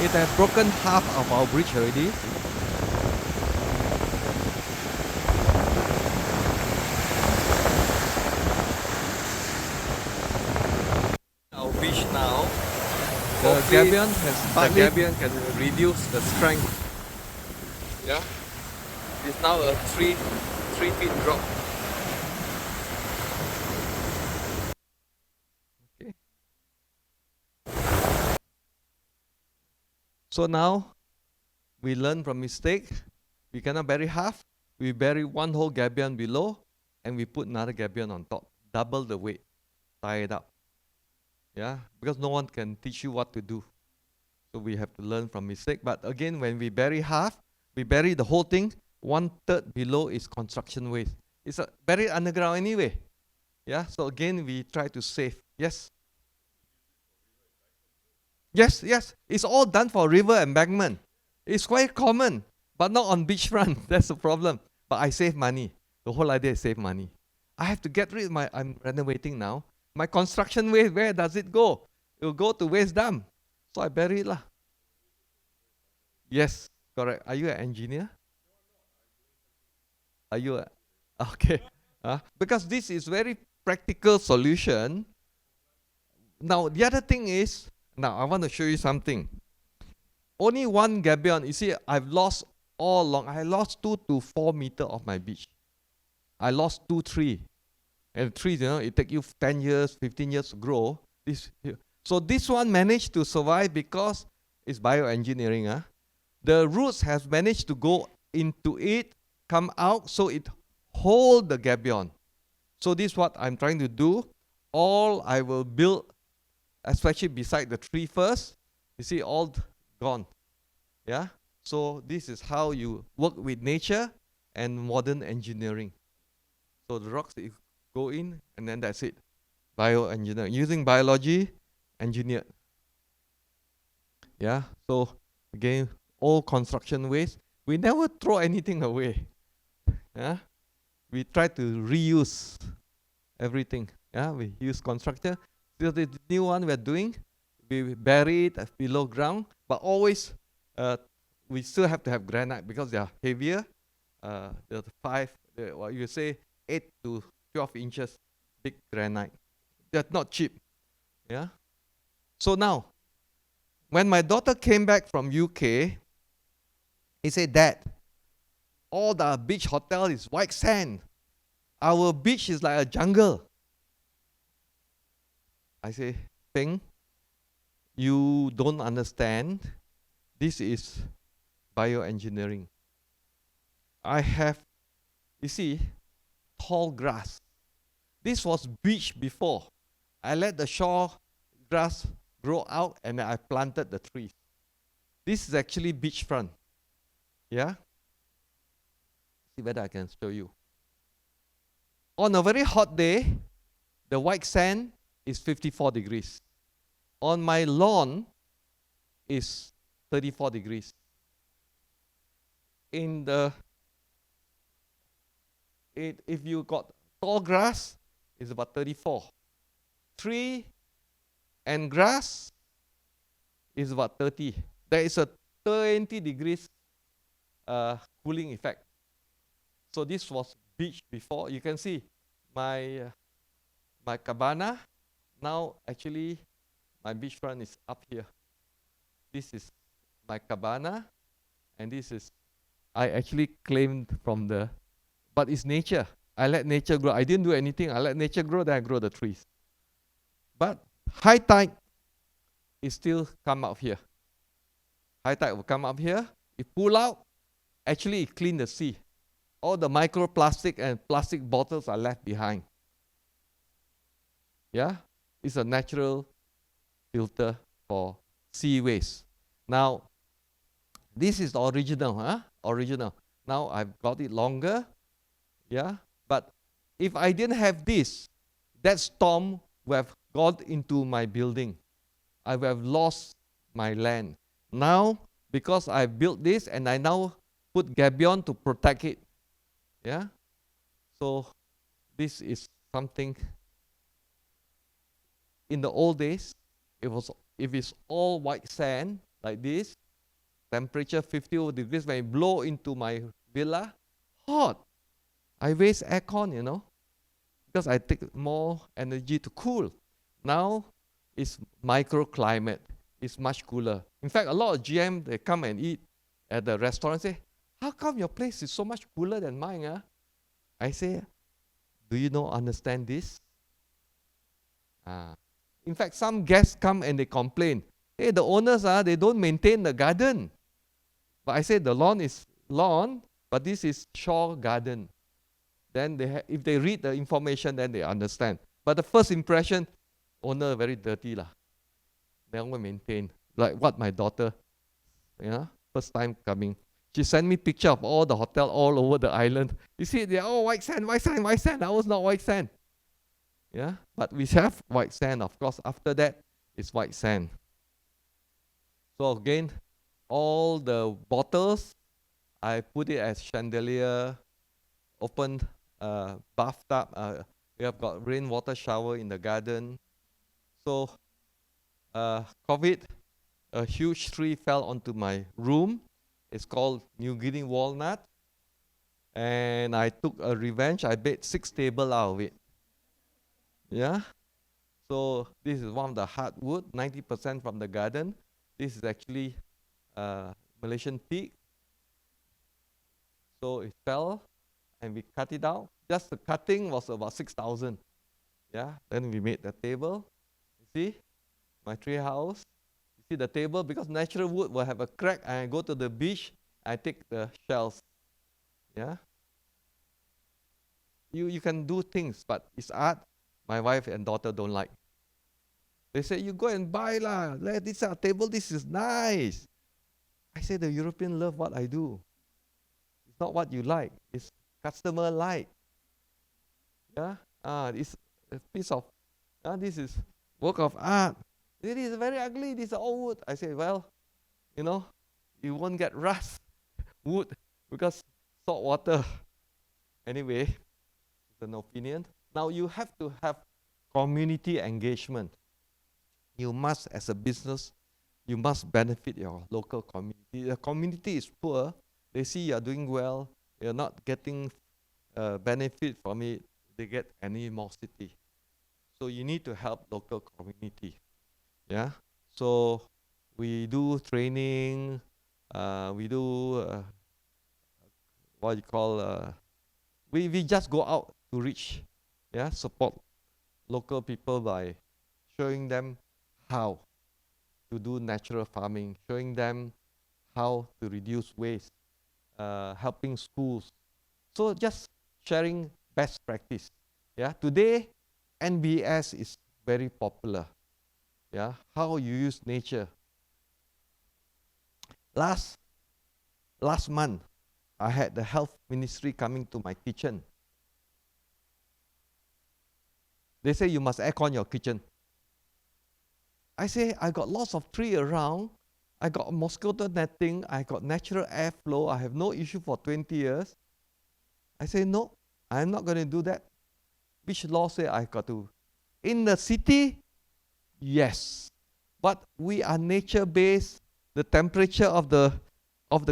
It has broken half of our bridge already. Our beach now, the gabion can reduce the strength. Yeah, it's now a 3 feet drop. Okay. So now we learn from mistake. We cannot bury half. We bury one whole gabion below, and we put another gabion on top. Double the weight. Tie it up. Yeah, because no one can teach you what to do. So we have to learn from mistake. But again, when we bury half, we bury the whole thing. 1/3 below is construction waste. It's buried underground anyway. Yeah, so again, we try to save. Yes? Yes, yes. It's all done for river embankment. It's quite common, but not on beachfront. That's the problem. But I save money. The whole idea is save money. I have to get rid of I'm renovating now. My construction waste, where does it go? It will go to waste dump. So I bury it lah. Yes, correct. Are you an engineer? Are you okay? Because this is very practical solution. Now the other thing is, now I want to show you something. Only one gabion. You see, I've lost all along. I lost 2 to 4 meters of my beach. I lost 2 trees. And trees, it takes you 10 years, 15 years to grow. So this one managed to survive because it's bioengineering. The roots have managed to go into it, come out, so it hold the gabion. So this is what I'm trying to do. All I will build, especially beside the tree first. You see, all gone. Yeah. So this is how you work with nature and modern engineering. So the rocks that you go in, and then that's it. Bioengineering, using biology, engineered. Yeah. So again, all construction waste. We never throw anything away. Yeah. We try to reuse everything. Yeah. We use construction. So the new one we're doing, we bury it below ground, but always we still have to have granite because they are heavier. The 8 to 12 inches big granite. That's not cheap. Yeah. So now, when my daughter came back from UK, he said, "Dad, all the beach hotel is white sand. Our beach is like a jungle." I say, "Peng, you don't understand. This is bioengineering. I have, you see, tall grass. This was beach before. I let the shore grass grow out and I planted the trees. This is actually beachfront. Yeah? See whether I can show you. On a very hot day, the white sand is 54 degrees. On my lawn is 34 degrees. If you got tall grass, it's about 34. Tree and grass is about 30. There is a 20 degrees cooling effect. So this was beach before. You can see my cabana. Now actually my beachfront is up here. This is my cabana, and this is, I actually claimed from but it's nature. I let nature grow. I didn't do anything. I let nature grow, then I grow the trees. But high tide, it still come up here. High tide will come up here. It pull out, actually it cleans the sea. All the microplastic and plastic bottles are left behind. Yeah, it's a natural filter for sea waste. Now, this is the original, huh? Original. Now I've got it longer, yeah. But if I didn't have this, that storm would have got into my building. I would have lost my land. Now, because I built this and I now put gabion to protect it, yeah. So this is something. In the old days, if it's all white sand like this, temperature 50 degrees, when it blow into my villa, hot. I waste aircon, because I take more energy to cool. Now it's microclimate. It's much cooler. In fact, a lot of GM, they come and eat at the restaurant and say, how come your place is so much cooler than mine? Huh? I say, do you not understand this? In fact, some guests come and they complain, hey, the owners, they don't maintain the garden. But I say the lawn is lawn, but this is shore garden. Then if they read the information, then they understand. But the first impression, owner very dirty lah. They don't maintain. Like what my daughter, first time coming. She sent me picture of all the hotel all over the island. You see, they're all white sand, white sand, white sand. Ours not white sand. Yeah, but we have white sand, of course. After that, it's white sand. So again, all the bottles, I put it as chandelier, open bathtub. We have got rainwater shower in the garden. So COVID, a huge tree fell onto my room. It's called New Guinea walnut. And I took a revenge. I made 6 tables out of it. Yeah. So this is one of the hardwood, 90% from the garden. This is actually Malaysian teak. So it fell and we cut it out. Just the cutting was about 6,000. Yeah. Then we made the table. You see, my tree house. You see the table, because natural wood will have a crack. And I go to the beach, I take the shells. Yeah. You can do things, but it's art. My wife and daughter don't like. They say, you go and buy lah. This table, this is nice. I say, the European love what I do. It's not what you like. It's customer like. Yeah. It's a piece of, this is work of art. It is very ugly. This is old wood. I say, well, you won't get rust wood because salt water. Anyway, it's an opinion. Now you have to have community engagement. You must, as a business, you must benefit your local community. The community is poor. They see you are doing well. You're not getting benefit from it. They get animosity. So you need to help local community. Yeah. So we do training. We do what you call. We just go out to reach. Yeah, support local people by showing them how to do natural farming, showing them how to reduce waste, helping schools. So just sharing best practice. Yeah, today NBS is very popular. Yeah, how you use nature. Last month, I had the health ministry coming to my kitchen. They say you must aircon your kitchen. I say I got lots of tree around. I got mosquito netting. I got natural airflow. I have no issue for 20 years. I say no, I'm not going to do that. Which law say I got to? In the city, yes, but we are nature-based. The temperature of the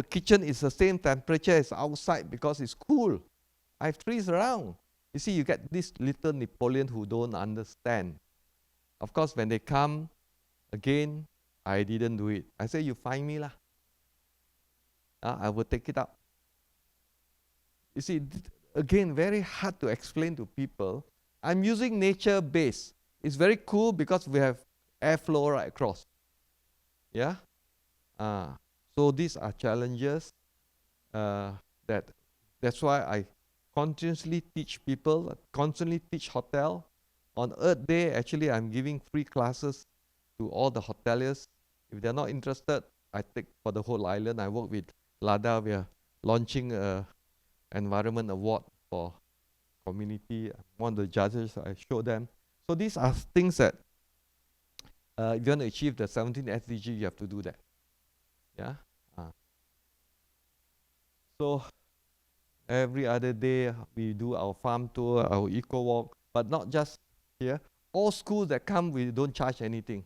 kitchen is the same temperature as outside because it's cool. I have trees around. You see, you get this little Napoleon who don't understand. Of course, when they come, again, I didn't do it. I say, you find me lah. I will take it up. You see, again, very hard to explain to people. I'm using nature-based. It's very cool because we have airflow right across. Yeah? So these are challenges. uh, that that's why I continuously teach people, constantly teach hotel. On Earth Day, actually, I'm giving free classes to all the hoteliers. If they're not interested, I take for the whole island. I work with Lada. We are launching a environment award for community. One of the judges, I show them. So these are things that if you want to achieve the 17 SDG, you have to do that. Yeah. So every other day we do our farm tour, our eco walk, but not just here. All schools that come, we don't charge anything.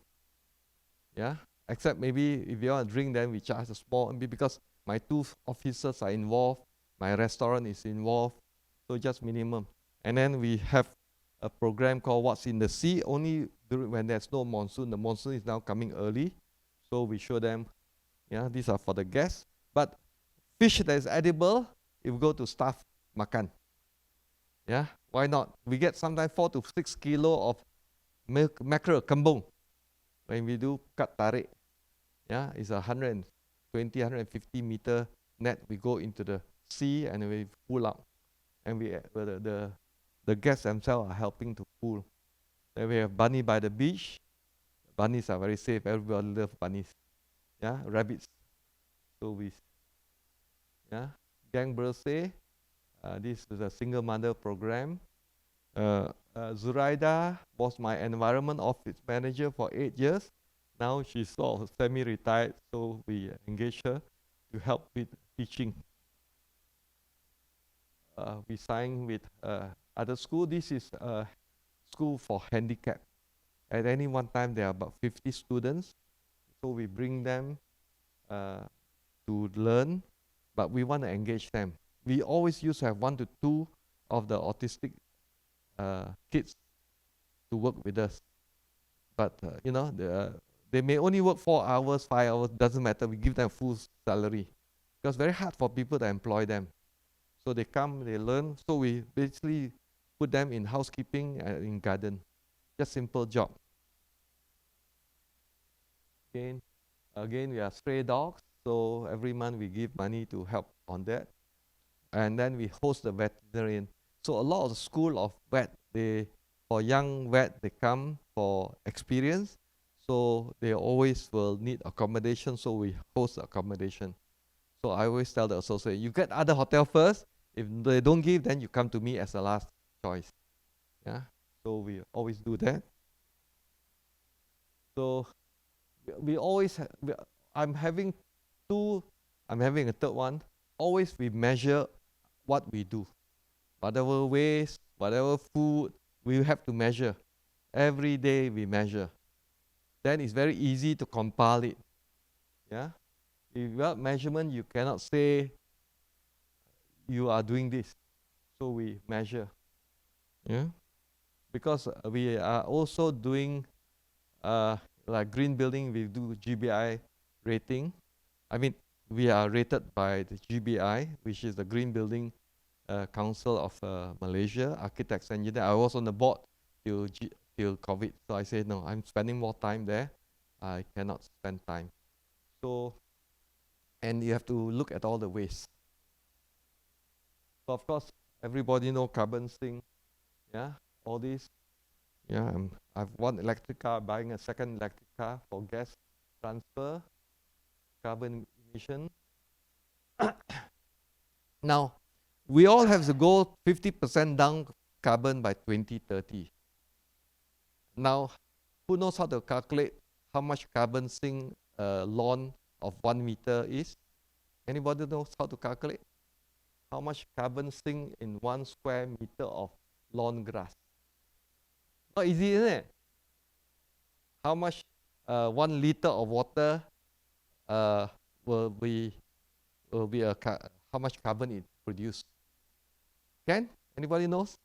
Yeah. Except maybe if you want to drink, then we charge a small, because my two officers are involved, my restaurant is involved, so just minimum. And then we have a program called What's in the Sea, only during when there's no monsoon. The monsoon is now coming early, so we show them, yeah, these are for the guests. But fish that is edible, if we go to staff makan. Yeah, why not? We get sometimes 4 to 6 kilo of mackerel kembung when we do cut tarik. Yeah, it's 120, 150-meter net. We go into the sea and we pull out, and the guests themselves are helping to pull. Then we have bunny by the beach. Bunnies are very safe. Everybody loves bunnies. Yeah, rabbits. So we, yeah, gang Bersih. This is a single mother program. Zuraida was my environment office manager for 8 years. Now she's sort of semi-retired, so we engage her to help with teaching. We sign with other school. This is a school for handicap. At any one time, there are about 50 students. So we bring them to learn, but we want to engage them. We always used to have 1 to 2 of the autistic kids to work with us. But, you know, they may only work 4 hours, 5 hours, doesn't matter. We give them full salary. Because very hard for people to employ them. So they come, they learn. So we basically put them in housekeeping and in garden. Just simple job. Again, we are stray dogs. So every month we give money to help on that. And then we host the veterinarian. So a lot of the school of vet, for young vet, they come for experience. So they always will need accommodation. So we host accommodation. So I always tell the associate, you get other hotel first. If they don't give, then you come to me as a last choice. Yeah. So we always do that. So we always, I'm having a third one. Always we measure what we do. Whatever waste, whatever food, we have to measure. Every day we measure. Then it's very easy to compile it. Yeah. If without measurement, you cannot say you are doing this. So we measure. Yeah. Because we are also doing like green building, we do GBI rating. I mean, we are rated by the GBI, which is the Green Building Council of Malaysia, architects, engineers. I was on the board till COVID. So I said, no, I'm spending more time there. I cannot spend time. So, and you have to look at all the waste. So of course, everybody know carbon sink. Yeah, all this. Yeah, I've one electric car, buying a second electric car for gas transfer, carbon emission. Now, we all have to go 50% down carbon by 2030. Now, who knows how to calculate how much carbon sink a lawn of 1 meter is? Anybody knows how to calculate? How much carbon sink in 1 square meter of lawn grass? Not easy, isn't it? How much 1 liter of water will be how much carbon it produces? Can anybody knows?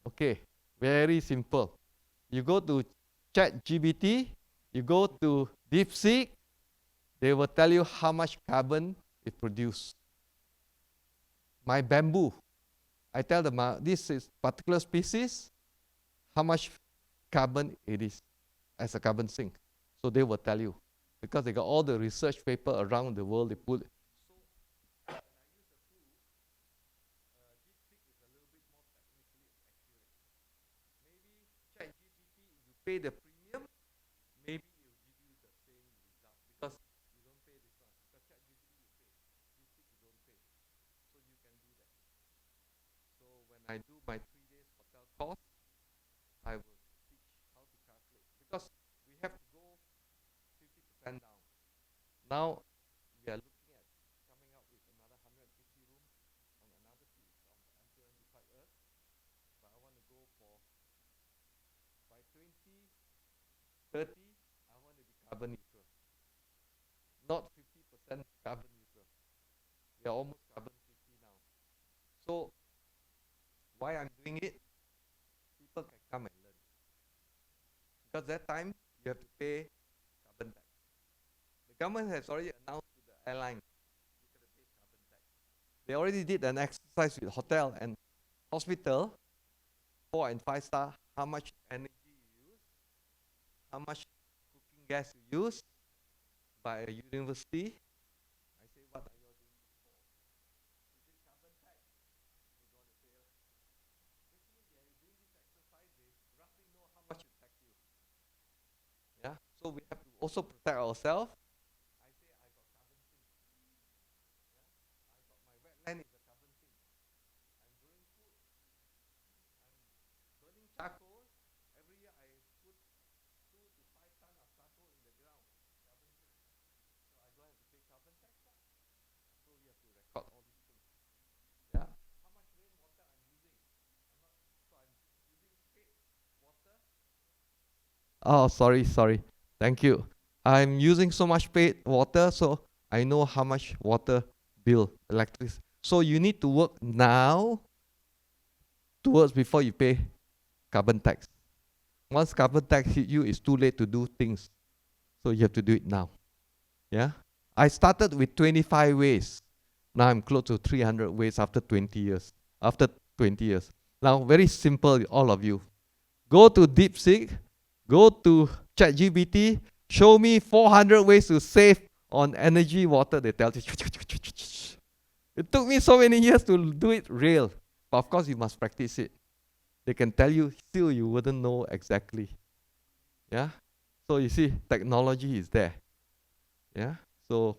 Okay, very simple. You go to ChatGPT, you go to DeepSeek, they will tell you how much carbon it produces. My bamboo, I tell them this is particular species, how much carbon it is as a carbon sink. So they will tell you, because they got all the research paper around the world, they put pay the premium, maybe it will give you the same result because you don't pay this one. Because ChatGPT you pay, this you don't pay. So you can do that. So when I do my 3 days hotel course, I will teach how to calculate because we have to go 50% down. Now we are looking at coming up with another 150 rooms on another piece of unidentified earth, but I want to go for by 2030 I want to be carbon neutral, not 50% carbon neutral. We are almost carbon 50 now. So why I'm doing it? People can come and learn because that time you have to pay carbon tax. The government has already announced to the airline you're going to pay carbon tax. They already did an exercise with hotel and hospital, 4 and 5 star, how much energy you use, how much cooking gas you use by a university. I say, what are you all doing this for? Is it carbon tax? They don't want to pay. Basically, they are doing this exercise, they roughly know how much it tax you. Yeah, so we have to also protect ourselves. I say I got carbon sink. Yeah, I got my wetland is a carbon sink. I'm growing food. I'm burning charcoal. Every year I put 2 to 5 tons of charcoal in the ground. Carbon sink. So I don't have to pay carbon tax. So we have to record all these things. Yeah. How much rainwater I'm using? I'm using paid water. Oh, sorry. Thank you. I'm using so much paid water, so I know how much water bill, electricity. So you need to work now towards before you pay carbon tax. Once carbon tax hit you, it's too late to do things. So you have to do it now. Yeah. I started with 25 ways. Now I'm close to 300 ways after 20 years. After 20 years. Now, very simple, all of you. Go to DeepSeek, go to ChatGPT, show me 400 ways to save on energy, water. They tell you. It took me so many years to do it real. But of course, you must practice it. They can tell you, still you wouldn't know exactly. Yeah? So you see, technology is there. Yeah? So,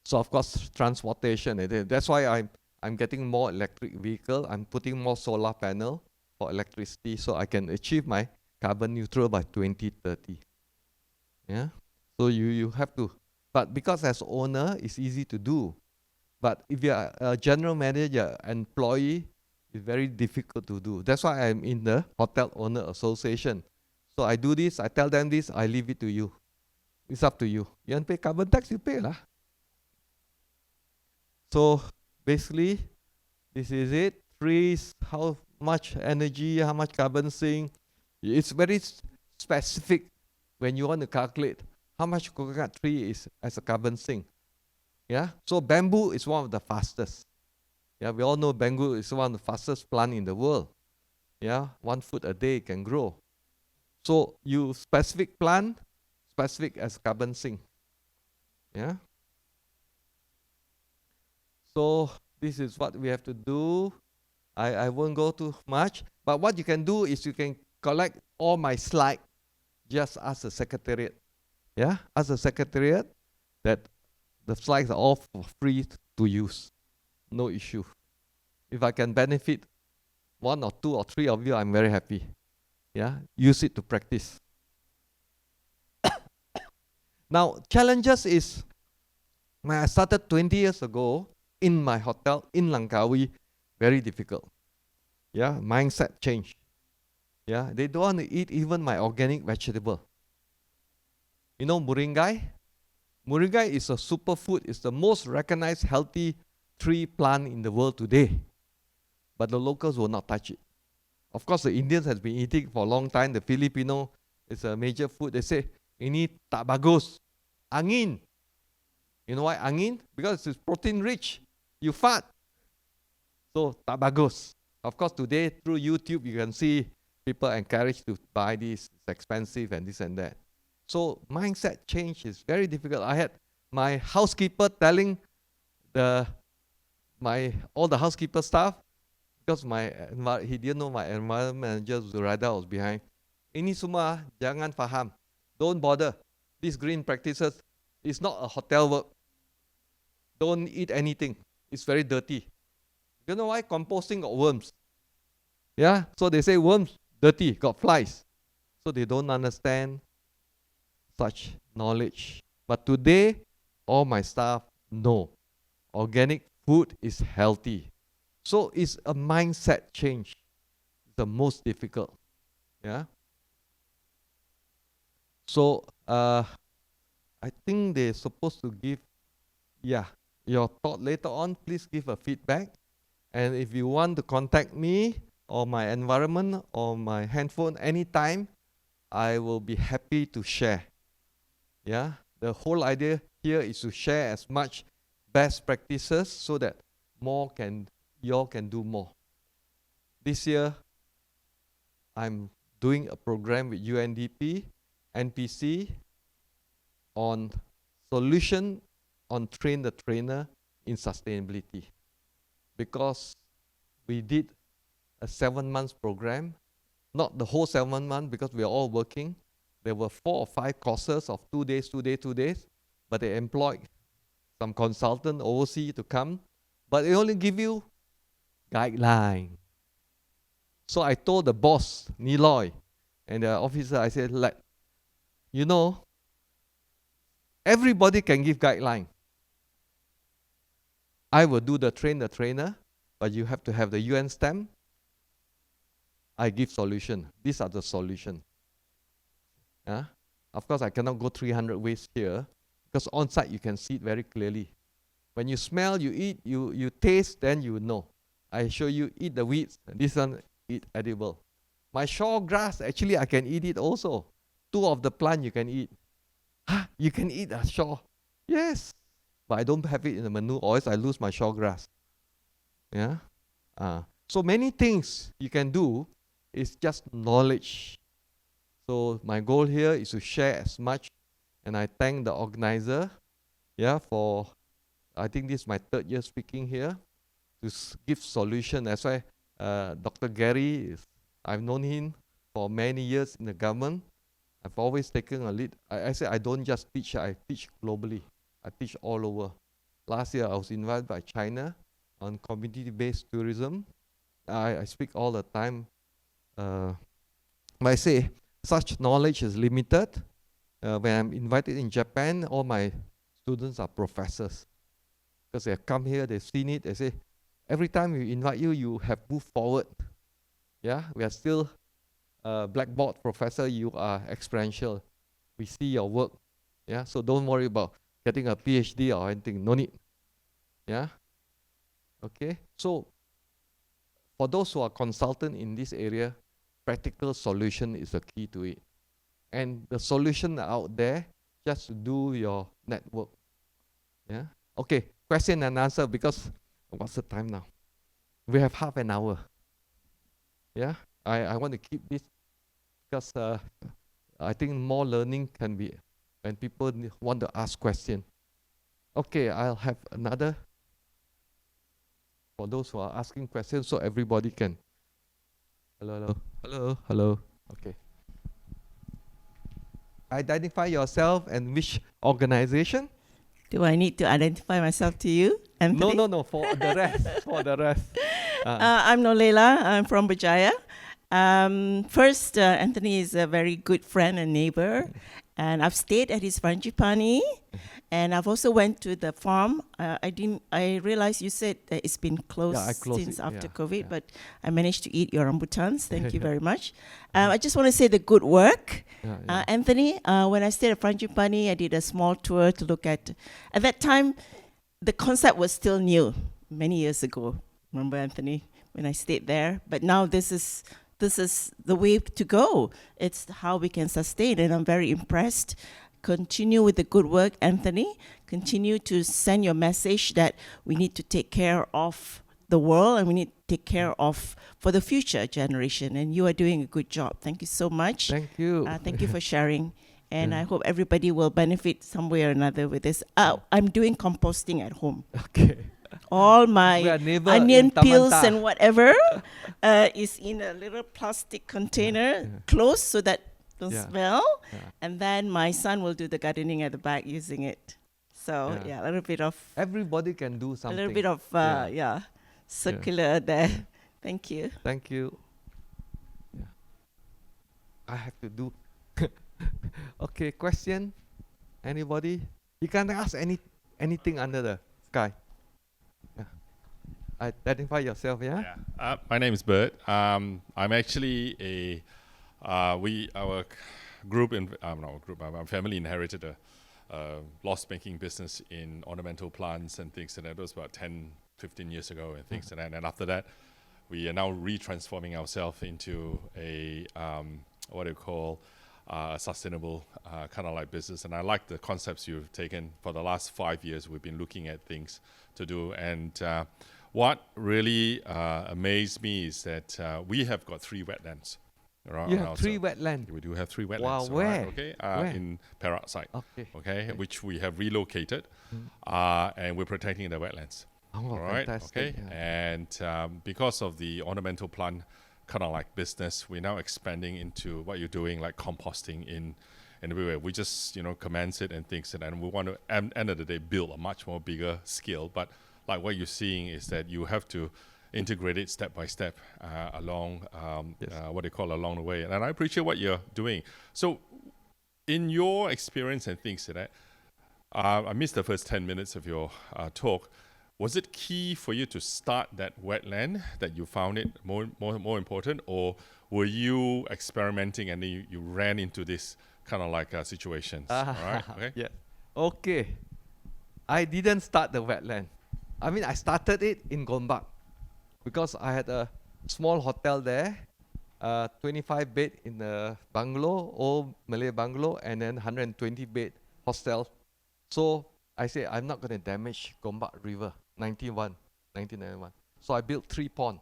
so of course, transportation. That's why I'm getting more electric vehicle. I'm putting more solar panel for electricity so I can achieve my carbon neutral by 2030. Yeah? So you have to, but because as owner, it's easy to do. But if you're a general manager, employee, it's very difficult to do. That's why I'm in the Hotel Owner Association. So I do this, I tell them this, I leave it to you. It's up to you. You want to pay carbon tax, you pay lah. So basically, this is it. Trees, how much energy, how much carbon sink. It's very specific when you want to calculate how much coconut tree is as a carbon sink. Yeah, so bamboo is one of the fastest. Yeah, we all know bamboo is one of the fastest plant in the world. Yeah, 1 foot a day can grow. So you specific plant, specific as carbon sink. Yeah. So this is what we have to do. I won't go too much, but what you can do is you can collect all my slides. Just ask the secretariat. Yeah, ask the secretariat that the slides are all for free to use. No issue. If I can benefit 1 or 2 or 3 of you, I'm very happy. Yeah, use it to practice. Now, challenges is when I started 20 years ago in my hotel in Langkawi, very difficult. Yeah, mindset change. Yeah, they don't want to eat even my organic vegetable. You know moringai? Moringai is a superfood. It's the most recognized healthy tree plant in the world today. But the locals will not touch it. Of course, the Indians has been eating for a long time. The Filipino is a major food. They say, ini tak bagus. Angin. You know why angin? Because it's protein rich. You fat. So, tak bagus. Of course, today through YouTube, you can see people encouraged to buy this. It's expensive and this and that. So, mindset change is very difficult. I had my housekeeper telling all the housekeeper staff, because he didn't know my environment manager Zuraida was behind. Ini semua jangan faham. Don't bother. These green practices is not a hotel work. Don't eat anything. It's very dirty. You know why? Composting got worms. Yeah, so they say worms, dirty, got flies. So they don't understand such knowledge. But today, all my staff know organic food is healthy. So it's a mindset change. It's the most difficult. Yeah. So I think they're supposed to give, your thought later on. Please give a feedback. And if you want to contact me or my environment or my handphone anytime, I will be happy to share. Yeah, the whole idea here is to share as much best practices so that you all can do more. This year, I'm doing a program with UNDP, NPC on solution on train the trainer in sustainability. Because we did a 7 months program, not the whole 7 months because we are all working. There were 4 or 5 courses of 2 days, 2 days, 2 days, but they employed some consultant overseas to come, but they only give you guideline. So I told the boss, Niloy, and the officer, I said, everybody can give guideline. I will do the trainer, but you have to have the UN stamp. I give solution. These are the solution. Yeah? Of course, I cannot go 300 ways here because on site you can see it very clearly. When you smell, you eat, you taste, then you know. I show you eat the weeds. This one eat edible. My shore grass, actually I can eat it also. 2 of the plant you can eat. You can eat a shore? Yes. But I don't have it in the menu, or else I lose my shore grass. Yeah. So many things you can do. It's just knowledge. So my goal here is to share as much, and I thank the organizer, for I think this is my 3rd year speaking here to give solution. That's why Dr. Gary I've known him for many years in the government. I've always taken a lead. I say I don't just teach, I teach globally. I teach all over. Last year I was invited by China on community-based tourism. I speak all the time. But I say such knowledge is limited. When I'm invited in Japan, all my students are professors. Because they have come here, they've seen it, they say, every time we invite you, you have moved forward. Yeah, we are still blackboard professor, you are experiential. We see your work. Yeah, so don't worry about getting a PhD or anything, no need. Yeah, okay. So for those who are consultant in this area, practical solution is the key to it. And the solution out there, just to do your network. Yeah. Okay, question and answer, because what's the time now? We have half an hour. Yeah, I want to keep this because I think more learning can be when people want to ask questions. Okay, I'll have another for those who are asking questions so everybody can. Hello. Okay. Identify yourself and which organization? Do I need to identify myself to you, Anthony? No, for the rest. I'm Nolela. I'm from Berjaya. First, Anthony is a very good friend and neighbor, and I've stayed at his Frangipani, and I've also went to the farm. I realized you said that it's been closed since after COVID, but I managed to eat your rambutans. Thank you very much. I just want to say the good work. Anthony, when I stayed at Frangipani, I did a small tour to look at that time, the concept was still new, many years ago. Remember, Anthony, when I stayed there? But now this is the way to go. It's how we can sustain, and I'm very impressed. Continue with the good work, Anthony. Continue to send your message that we need to take care of the world, and we need to take care of for the future generation. And you are doing a good job. Thank you so much. Thank you. Thank you for sharing. And I hope everybody will benefit some way or another with this. I'm doing composting at home. Okay. all We my are neighbor onion in peels Tamanta. and whatever is in a little plastic container, closed so that don't Yeah. smell. Yeah. And then my son will do the gardening at the back using it. So Yeah. a little bit of Everybody can do a something. little bit of circular there. Thank you. Thank you. Yeah. I have to do. Okay, question? Anybody? You can ask anything under the sky. Yeah. Identify yourself, yeah? My name is Bert. I'm actually our group, our family inherited a loss-making business in ornamental plants and things, and that was about 10, 15 years ago and things, and after that, we are now retransforming ourselves into a what do you call sustainable kind of like business. And I like the concepts you've taken. For the last 5 years, we've been looking at things to do. And what really amazed me is that we have got 3 wetlands. You have 3 wetlands. We do have 3 wetlands. Wow, where? Okay, Where? in Perak side. Okay. Which we have relocated, and we're protecting the wetlands. Oh, All right. fantastic. Okay. And because of the ornamental plant kind of like business, we're now expanding into what you're doing, like composting in everywhere. We just commence it and things, and we want to end of the day build a much more bigger scale. But like what you're seeing is that you have to integrate it step by step along what they call along the way. And I appreciate what you're doing. So, in your experience and things like that, I missed the first 10 minutes of your talk. Was it key for you to start that wetland that you found it more important, or were you experimenting and then you ran into this kind of like situations? All right. Okay. Yeah. Okay. I didn't start the wetland. I mean, I started it in Gombak because I had a small hotel there, 25 bed in the bungalow, old Malay bungalow, and then 120 bed hostel. So I said, I'm not going to damage Gombak River, 1991. So I built 3 ponds.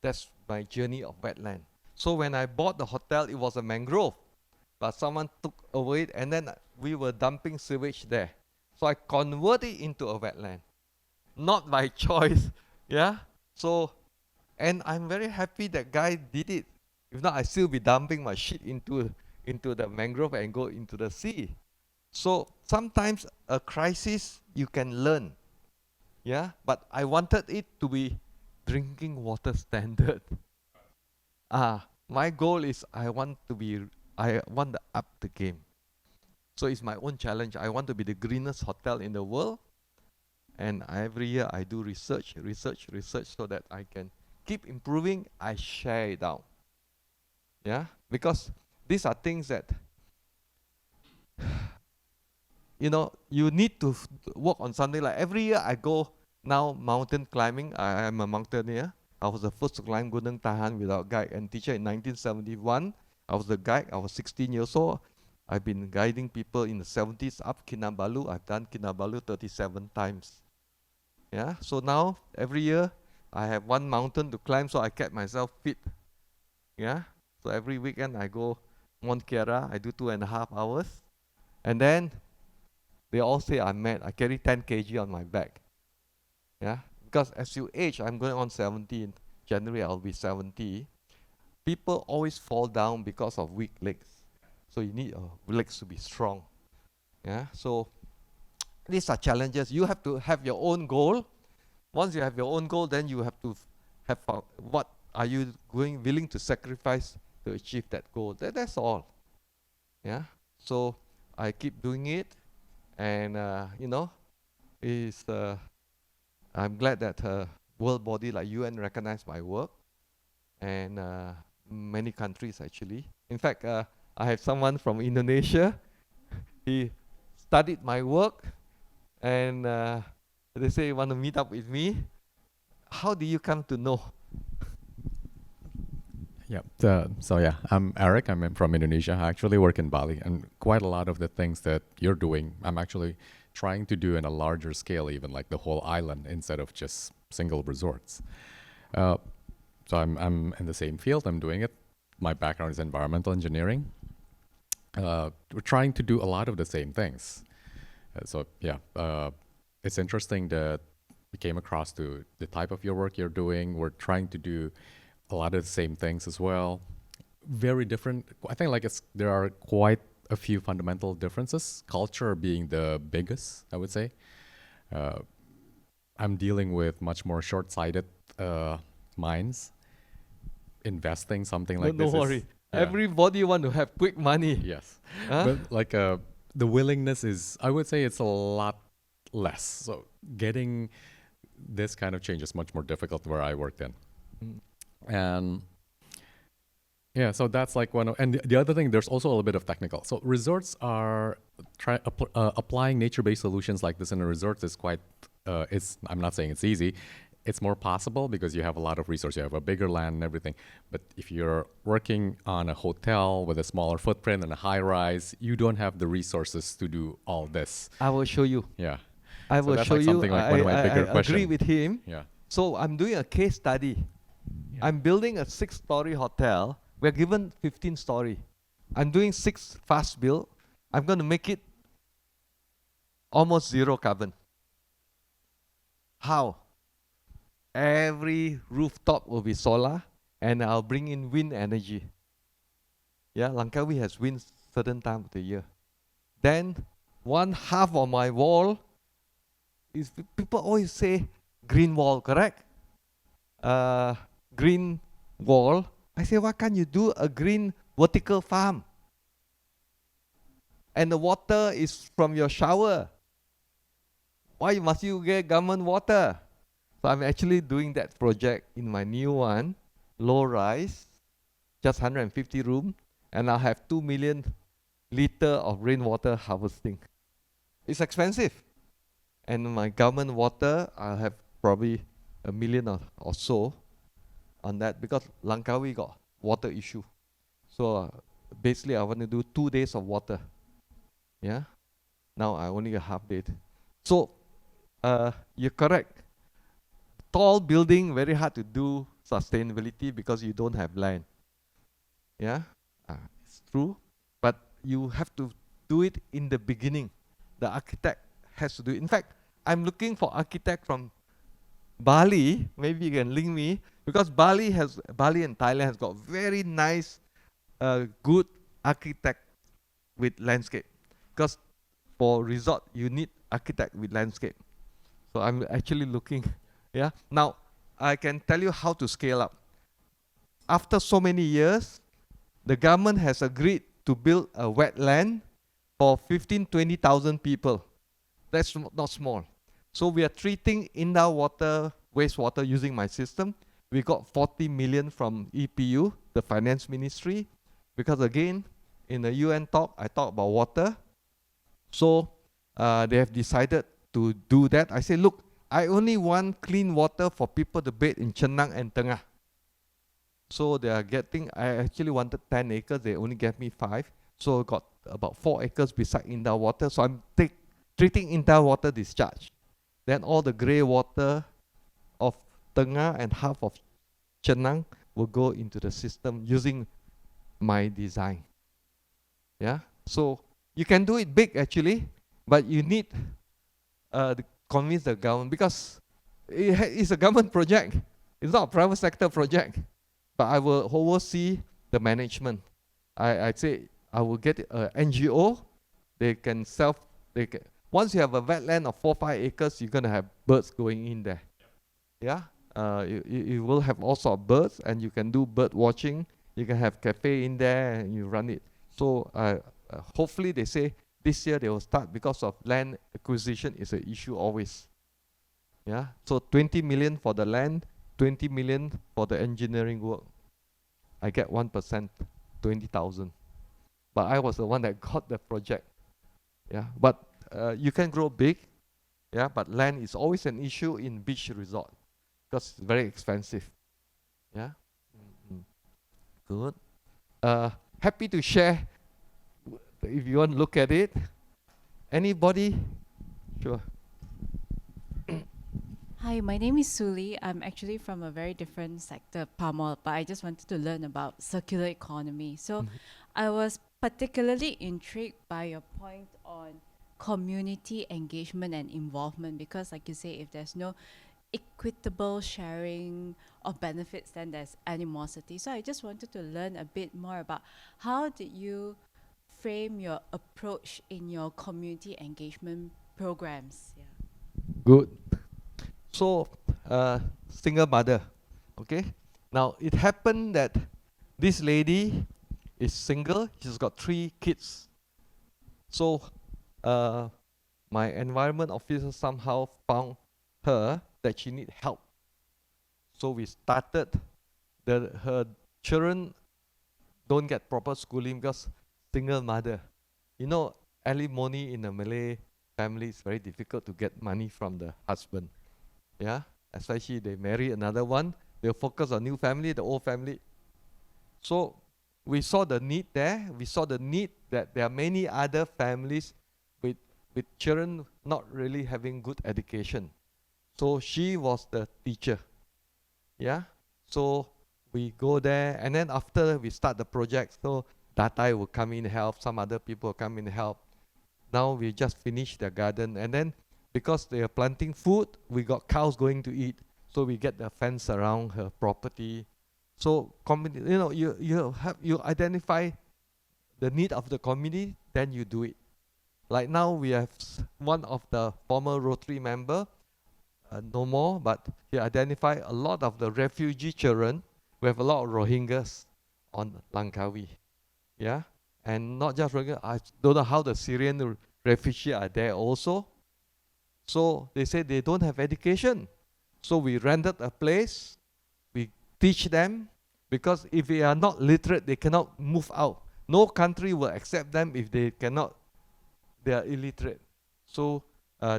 That's my journey of wetland. So when I bought the hotel, it was a mangrove, but someone took away it, and then we were dumping sewage there. So I converted it into a wetland, not by choice. Yeah. So, and I'm very happy that guy did it. If not, I still be dumping my shit into the mangrove and go into the sea. So sometimes a crisis you can learn. Yeah. But I wanted it to be drinking water standard. My goal is I want to up the game. So it's my own challenge. I want to be the greenest hotel in the world. And every year I do research so that I can keep improving. I share it out. Yeah, because these are things that you need to work on something. Like every year I go now mountain climbing. I am a mountaineer. I was the first to climb Gunung Tahan without guide and teacher in 1971. I was the guide. I was 16 years old. I've been guiding people in the 70s up Kinabalu. I've done Kinabalu 37 times. Yeah, so now every year I have 1 mountain to climb, so I kept myself fit. Yeah, so every weekend I go Mount Kiara. I do 2.5 hours, and then they all say I'm mad. I carry 10 kg on my back. Yeah, because as you age, I'm going on 70. In January I'll be 70. People always fall down because of weak legs. So you need legs to be strong. Yeah, so these are challenges. You have to have your own goal. Once you have your own goal, then you have to have what are you willing to sacrifice to achieve that goal. That's all. Yeah. So I keep doing it, and I'm glad that world body like UN recognize my work, and many countries actually. In fact, I have someone from Indonesia. He studied my work, and they say want to meet up with me. How do you come to know? Yeah. I'm Eric. I'm from Indonesia. I actually work in Bali, and quite a lot of the things that you're doing, I'm actually trying to do in a larger scale, even like the whole island instead of just single resorts. So I'm in the same field. I'm doing it. My background is environmental engineering. We're trying to do a lot of the same things. It's interesting that came across to the type of your work you're doing. We're trying to do a lot of the same things as well. Very different. I think like there are quite a few fundamental differences. Culture being the biggest, I would say. Uh, I'm dealing with much more short-sighted minds. Investing something like Don't this worry. is yeah. Everybody want to have quick money. Yes. Huh? But like the willingness is, I would say it's a lot less. So getting this kind of change is much more difficult where I worked in. Mm. And yeah, so that's like one of, and the other thing, there's also a little bit of technical. So resorts are applying nature-based solutions like this in a resort is quite, I'm not saying it's easy. It's more possible because you have a lot of resources. You have a bigger land and everything. But if you're working on a hotel with a smaller footprint and a high rise, you don't have the resources to do all this. I will show you. Yeah. I So will that's show like you. something like one of my bigger I agree questions. with him. Yeah. So I'm doing a case study. Yeah. I'm building a 6-story hotel. We're given 15-story. I'm doing 6 fast build. I'm going to make it almost zero carbon. How? Every rooftop will be solar, and I'll bring in wind energy. Yeah, Langkawi has wind certain time of the year. Then one half of my wall is, people always say green wall, correct? Green wall. I say, why can't you do a green vertical farm? And the water is from your shower. Why must you get government water? So I'm actually doing that project in my new one, low rise, just 150 room, and I'll have 2 million liter of rainwater harvesting. It's expensive. And my government water, I'll have probably 1 million or so on that because Langkawi got water issue. So basically I want to do 2 days of water. Yeah. Now I only a half day. So you're correct. Tall building, very hard to do sustainability because you don't have land. Yeah, it's true. But you have to do it in the beginning. The architect has to do it. In fact, I'm looking for architect from Bali. Maybe you can link me because Bali and Thailand has got very nice, good architect with landscape. Because for resort, you need architect with landscape. So I'm actually looking. Yeah. Now, I can tell you how to scale up. After so many years, the government has agreed to build a wetland for 20,000 people. That's not small. So we are treating indoor water, wastewater using my system. We got 40 million from EPU, the finance ministry, because again, in the UN talk, I talk about water. So they have decided to do that. I say, look, I only want clean water for people to bathe in Chenang and Tengah. So they are getting, I actually wanted 10 acres, they only gave me 5. So I got about 4 acres beside indoor water. So I'm treating indoor water discharge. Then all the grey water of Tengah and half of Chenang will go into the system using my design. Yeah, so you can do it big actually, but you need to convince the government because it's a government project. It's not a private sector project. But I will oversee the management. I'd say I will get an NGO. They can once you have a wetland of 4-5 acres, you're gonna have birds going in there. Yeah, you will have all sorts of birds, and you can do bird watching. You can have cafe in there, and you run it. So hopefully they say this year they will start because of land acquisition is an issue always. Yeah, so 20 million for the land, 20 million for the engineering work. I get 1%, 20,000. But I was the one that got the project. Yeah, but you can grow big. Yeah, but land is always an issue in beach resort because it's very expensive. Yeah, good. Happy to share if you want to look at it. Anybody? Sure. Hi, my name is Suli. I'm actually from a very different sector, palm oil, but I just wanted to learn about circular economy. So I was particularly intrigued by your point on community engagement and involvement, because like you say, if there's no equitable sharing of benefits, then there's animosity. So I just wanted to learn a bit more about how did you frame your approach in your community engagement programs? Yeah. Good. So, single mother, okay? Now, it happened that this lady is single. She's got 3 kids. So, my environment officer somehow found her that she need help. So we started, her children don't get proper schooling because single mother. You know, alimony in a Malay family is very difficult to get money from the husband. Yeah, especially they marry another one, they'll focus on new family, the old family. So we saw the need there. We saw the need that there are many other families with children not really having good education. So she was the teacher. Yeah. So we go there, and then after we start the project, so Datai will come in help, some other people will come in help. Now we just finished the garden, and then because they are planting food, we got cows going to eat, so we get the fence around her property. So you know, you identify the need of the community, then you do it. Like now we have one of the former Rotary member, no more, but he identified a lot of the refugee children. We have a lot of Rohingyas on Langkawi, yeah, and not just Rohingya. I don't know how the Syrian refugees are there also. So they say they don't have education. So we rented a place, we teach them, because if they are not literate, they cannot move out. No country will accept them if they are illiterate. So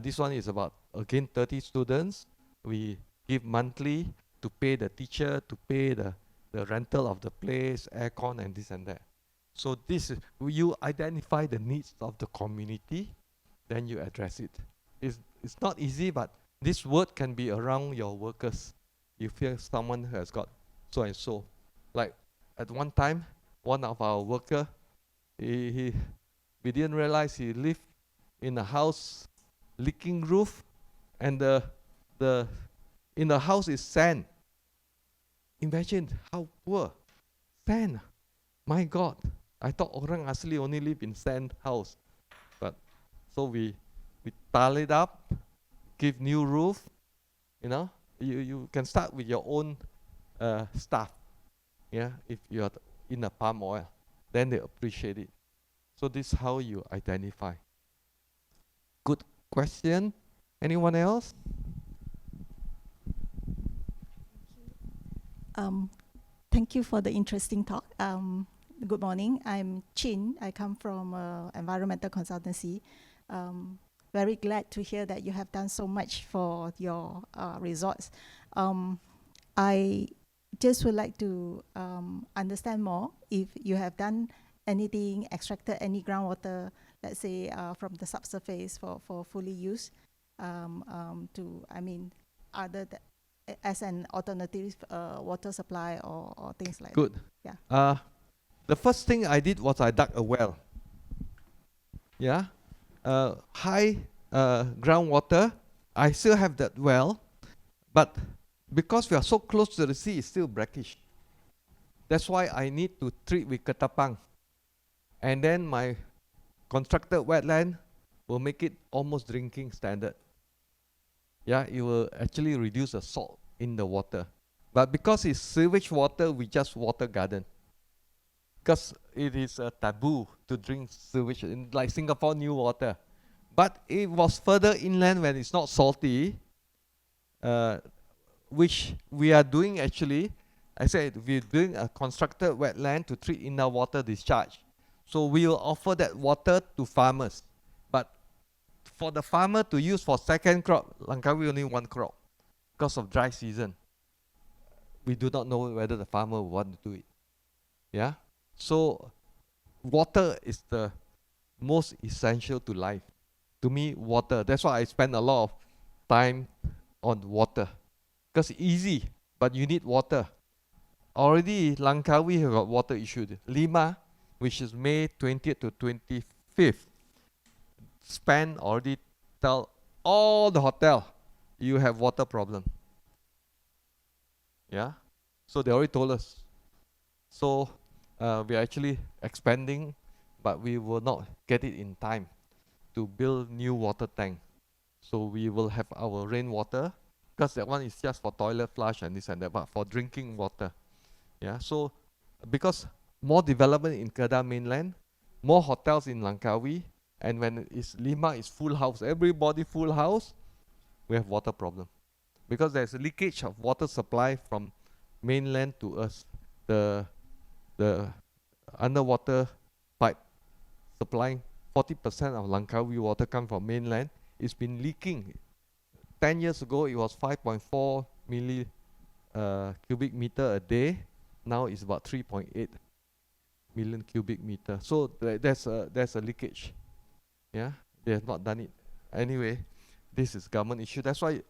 this one is about, again, 30 students. We give monthly to pay the teacher, to pay the rental of the place, aircon and this and that. So this is, you identify the needs of the community, then you address it. It's not easy, but this word can be around your workers. You feel someone who has got so and so. Like at one time, one of our worker, we didn't realize he lived in a house, leaking roof, and in the house is sand. Imagine how poor. Sand. My God. I thought orang asli only live in sand house. But so we tile it up, give new roof. You know, you can start with your own stuff. Yeah, if you are in a palm oil, then they appreciate it. So this is how you identify. Good question. Anyone else? Thank you for the interesting talk. Good morning. I'm Chin. I come from environmental consultancy. Very glad to hear that you have done so much for your resorts. I just would like to understand more if you have done anything, extracted any groundwater, let's say from the subsurface for fully use, other as an alternative water supply or things like Good. that. Yeah. The first thing I did was I dug a well. Yeah. High groundwater. I still have that well, but because we are so close to the sea, it's still brackish. That's why I need to treat with ketapang. And then my constructed wetland will make it almost drinking standard. Yeah, it will actually reduce the salt in the water. But because it's sewage water, we just water garden. Because it is a taboo to drink sewage, like Singapore new water. But it was further inland when it's not salty, which we are doing actually. I said we're doing a constructed wetland to treat in our water discharge. So we will offer that water to farmers. But for the farmer to use for second crop, Langkawi only one crop because of dry season. We do not know whether the farmer will want to do it. Yeah? So water is the most essential to life. To me, water. That's why I spend a lot of time on water. Because easy, but you need water. Already Langkawi have got water issued. Lima, which is May 20th to 25th. already tell all the hotel you have water problem. Yeah, so they already told us. So we are actually expanding, but we will not get it in time to build new water tank. So we will have our rainwater, because that one is just for toilet flush and this and that, but for drinking water. Yeah, so because more development in Kedah mainland, more hotels in Langkawi, and when Lima is full house, everybody full house, we have water problem. Because there's a leakage of water supply from mainland to us. The underwater pipe supplying 40% of Langkawi water come from mainland. It's been leaking. 10 years ago, it was 5.4 cubic meter a day. Now it's about 3.8 million cubic meter. So there's a leakage. Yeah, they have not done it. Anyway, this is government issue. That's why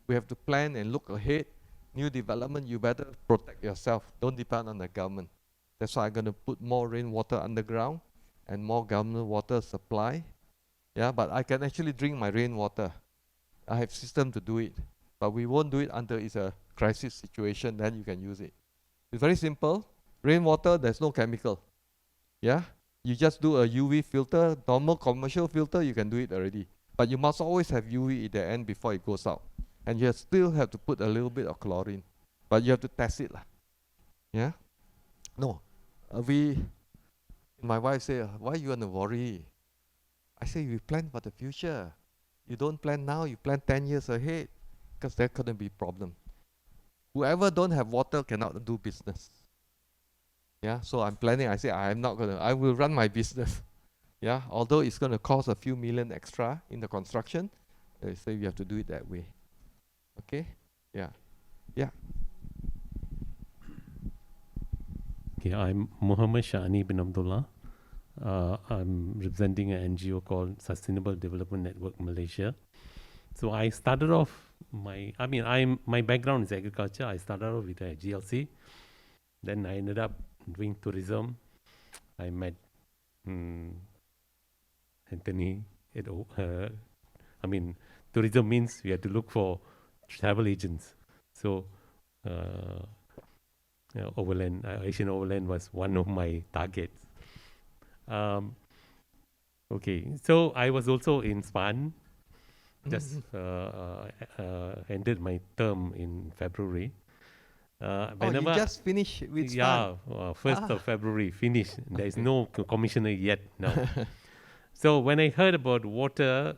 we have to plan and look ahead. New development, you better protect yourself. Don't depend on the government. That's why I'm going to put more rainwater underground and more government water supply. Yeah, but I can actually drink my rainwater. I have system to do it. But we won't do it until it's a crisis situation, then you can use it. It's very simple. Rainwater, there's no chemical. Yeah, you just do a UV filter, normal commercial filter, you can do it already. But you must always have UV at the end before it goes out. And you still have to put a little bit of chlorine. But you have to test it. Yeah? No. My wife said, why you want to worry? I say, we plan for the future. You don't plan now, you plan 10 years ahead. Because there couldn't be problem. Whoever don't have water cannot do business. Yeah, so I'm planning. I say I will run my business. Yeah, although it's going to cost a few million extra in the construction, I say we have to do it that way. Okay? Yeah. Yeah. Okay, I'm Muhammad Shani bin Abdullah. I'm representing an NGO called Sustainable Development Network Malaysia. So I started off my background is agriculture. I started off with a GLC. Then I ended up doing tourism. I met Anthony. Tourism means we had to look for travel agents. So Overland, Asian Overland was one of my targets. Okay, so I was also in SPAN. Just ended my term in February. You just finished with SPAN? Yeah, 1st of February, finished. There is no commissioner yet now. So when I heard about water,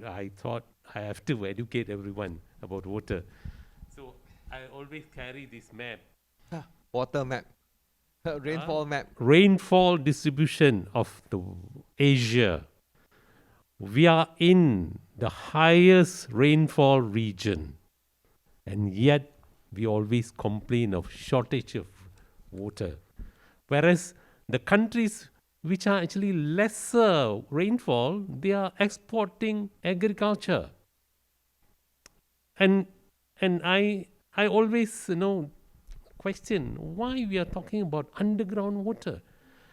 I thought I have to educate everyone about water. So I always carry this map. Water map. Rainfall map. Rainfall distribution of the Asia. We are in the highest rainfall region, and yet we always complain of shortage of water. Whereas the countries which are actually lesser rainfall, they are exporting agriculture. And I always question why we are talking about underground water.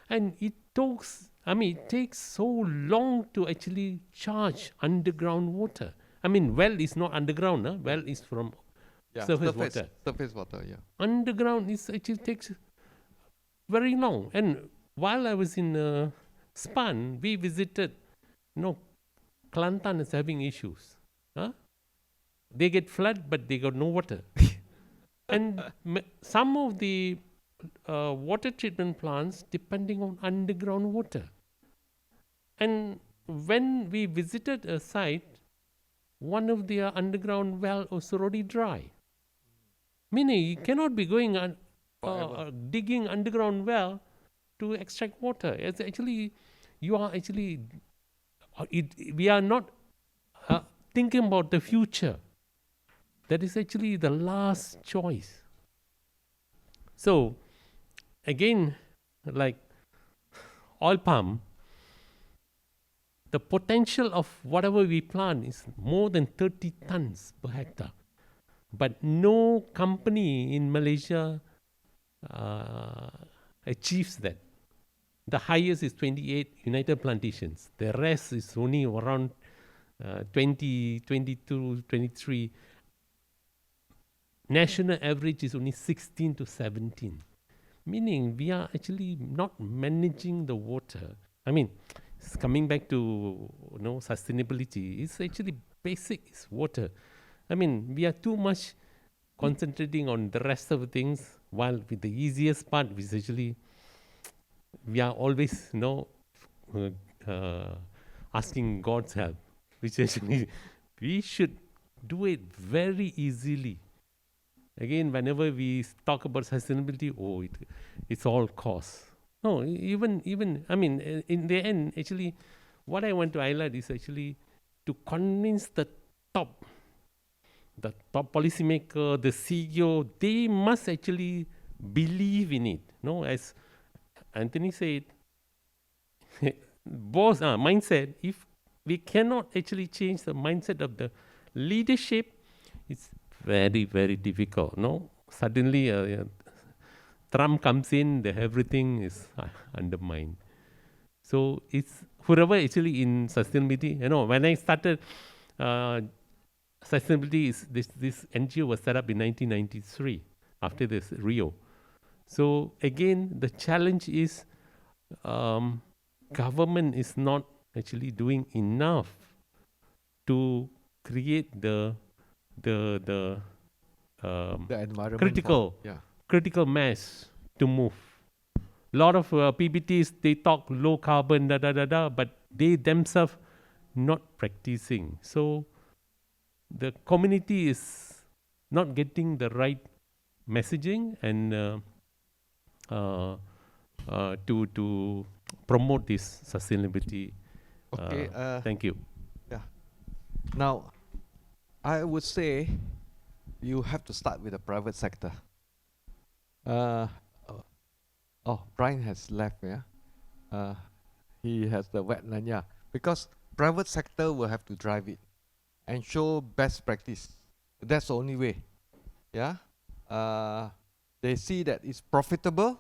And it takes so long to actually charge underground water. Well is not underground, well is from surface water. Surface water, yeah. Underground actually takes very long. And while I was in SPAN, we visited, Kelantan is having issues. They get flood, but they got no water. And some of the water treatment plants depending on underground water. And when we visited a site, one of their underground well was already dry. Meaning you cannot be going digging underground well to extract water. It's actually, we are not thinking about the future. That is actually the last choice. So, again, like oil palm, the potential of whatever we plant is more than 30 tons per hectare. But no company in Malaysia achieves that. The highest is 28 United Plantations. The rest is only around 20, 22, 23. National average is only 16 to 17. Meaning we are actually not managing the water. I mean, it's coming back to sustainability. It's actually basic is water. I mean, we are too much concentrating on the rest of the things, while with the easiest part, which is actually we are always asking God's help, which actually we should do it very easily. Again, whenever we talk about sustainability, it's all cost. No, even I mean, in the end, actually, what I want to highlight is actually to convince the top policymaker, the CEO, they must actually believe in it. No, as Anthony said, mindset. If we cannot actually change the mindset of the leadership, it's very, very difficult. No, suddenly Trump comes in, everything is undermined. So it's whoever actually in sustainability. When I started sustainability, this NGO was set up in 1993 after this Rio. So again, the challenge is government is not actually doing enough to create the environment critical mass to move. A lot of PPTs, they talk low carbon, but they themselves not practicing. So the community is not getting the right messaging and to promote this sustainability. Okay. Thank you. Yeah. Now, I would say you have to start with the private sector. Brian has left, yeah? He has the wetland, yeah. Because private sector will have to drive it and show best practice. That's the only way, yeah? They see that it's profitable,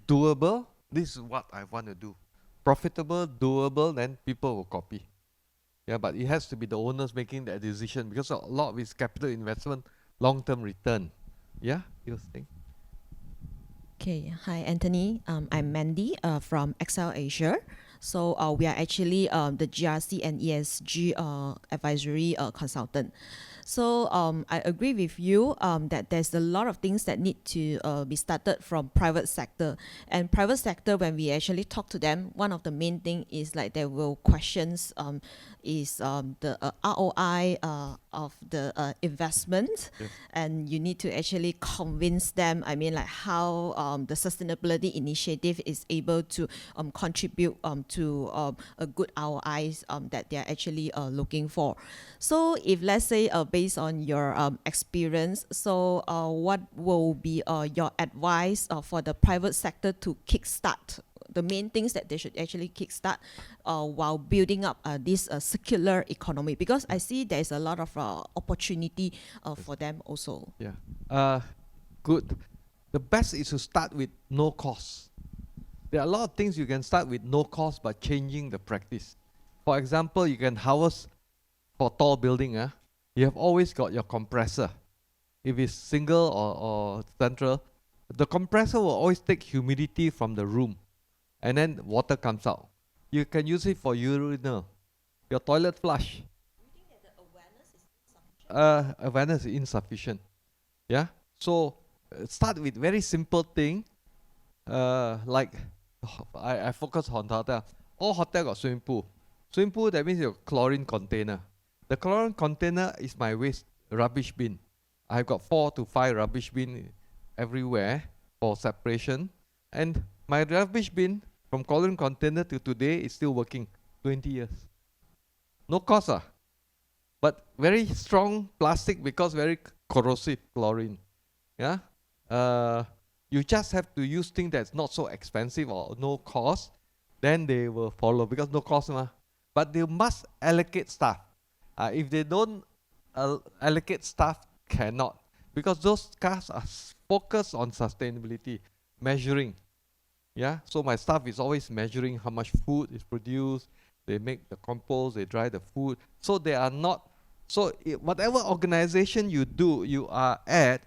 doable. This is what I want to do. Profitable, doable, then people will copy. Yeah, but it has to be the owners making that decision, because a lot of it's capital investment, long-term return. Yeah, you think? Okay, hi Anthony. I'm Mandy from Excel Asia. So we are actually the GRC and ESG advisory consultant. So I agree with you that there's a lot of things that need to be started from private sector. And private sector, when we actually talk to them, one of the main thing is like they will questions the ROI of the investment. Yes. And you need to actually convince them, I mean, like how the sustainability initiative is able to contribute to a good ROIs that they're actually looking for. So if let's say based on your experience, so what will be your advice for the private sector to kickstart the main things that they should actually kickstart while building up this circular economy? Because I see there's a lot of opportunity for them also. Yeah. Good. The best is to start with no cost. There are a lot of things you can start with no cost by changing the practice. For example, you can harvest for tall building. You have always got your compressor. If it's single or central, the compressor will always take humidity from the room, and then water comes out. You can use it for urinal, your toilet flush. Do you think that the awareness is insufficient? Awareness is insufficient. Yeah. So start with very simple thing. Like I focus on hotel. All hotel got swimming pool. Swimming pool, that means your chlorine container. The chlorine container is my waste rubbish bin. I've got 4 to 5 rubbish bin everywhere for separation. And my rubbish bin from chlorine container to today is still working. 20 years. No cost. But very strong plastic because very corrosive chlorine. Yeah. You just have to use things that's not so expensive or no cost. Then they will follow because no cost. But they must allocate staff. If they don't allocate staff, cannot. Because those cars are focused on sustainability, measuring. Yeah, so my staff is always measuring how much food is produced. They make the compost, they dry the food. So they are not, so whatever organization you are at,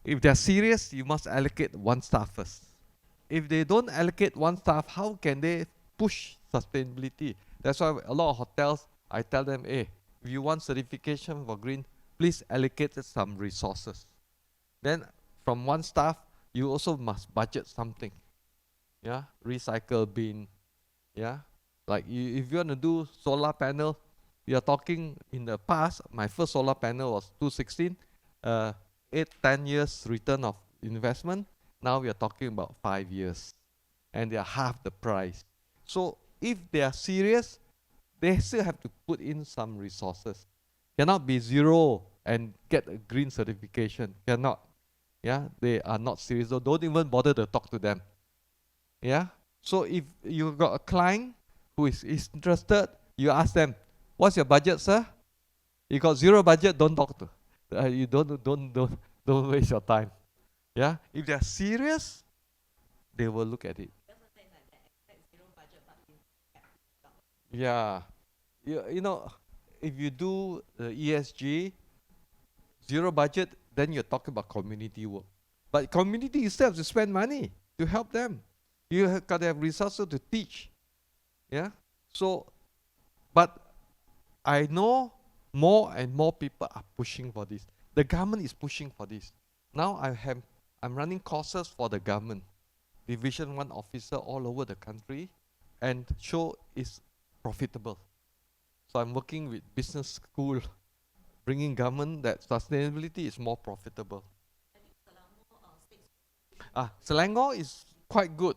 if they're serious, you must allocate one staff first. If they don't allocate one staff, how can they push sustainability? That's why a lot of hotels, I tell them, hey, if you want certification for green, please allocate some resources. Then from one staff, you also must budget something. Yeah, recycle bin. Yeah, like if you want to do solar panel, you're talking in the past, my first solar panel was 216, 10 years return of investment. Now we are talking about 5 years, and they are half the price. So if they are serious, they still have to put in some resources. Cannot be zero and get a green certification. Cannot. Yeah, they are not serious. So don't even bother to talk to them. Yeah. So if you got a client who is interested, you ask them, "What's your budget, sir?" You got zero budget, don't talk to. You don't waste your time. Yeah. If they are serious, they will look at it. Yeah. You know, if you do ESG, zero budget, then you're talking about community work. But community, you still have to spend money to help them. You have got to have resources to teach. Yeah. So, but I know more and more people are pushing for this. The government is pushing for this. Now I'm running courses for the government, Division 1 officer all over the country, and show is profitable. So I'm working with business school, bringing government that sustainability is more profitable. Selangor is quite good.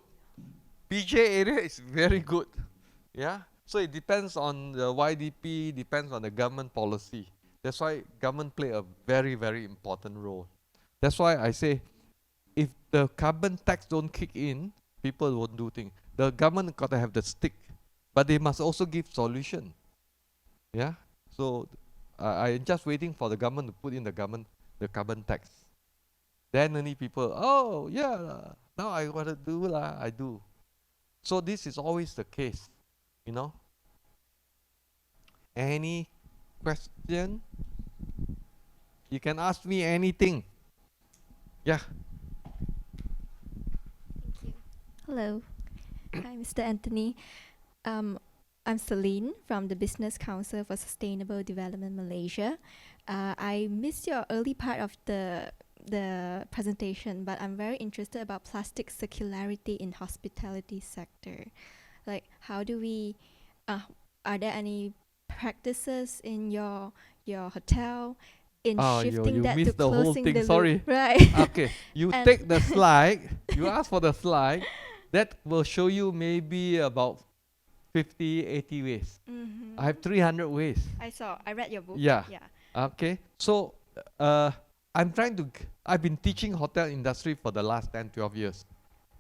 PJ area is very good. Yeah. So it depends on the YDP, depends on the government policy. That's why government play a very, very important role. That's why I say, if the carbon tax don't kick in, people won't do things. The government got to have the stick, but they must also give solution. Yeah. So I'm just waiting for the government to put in the carbon tax. Then only people, oh yeah, now I want to do lah, I do. So this is always the case, you know. Any question? You can ask me anything. Yeah. Thank you. Hello. Hi, Mr. Anthony. I'm Celine from the Business Council for Sustainable Development Malaysia. I missed your early part of the presentation, but I'm very interested about plastic circularity in hospitality sector. Like, how do we? Are there any practices in your hotel in shifting you that to missed the whole closing thing. the Sorry. loop? Right. Okay, you And take the slide. You ask for the slide. That will show you maybe about 50, 80 ways. I have 300 ways. I read your book. Yeah. Yeah. Okay. So I've been teaching hotel industry for the last 10, 12 years.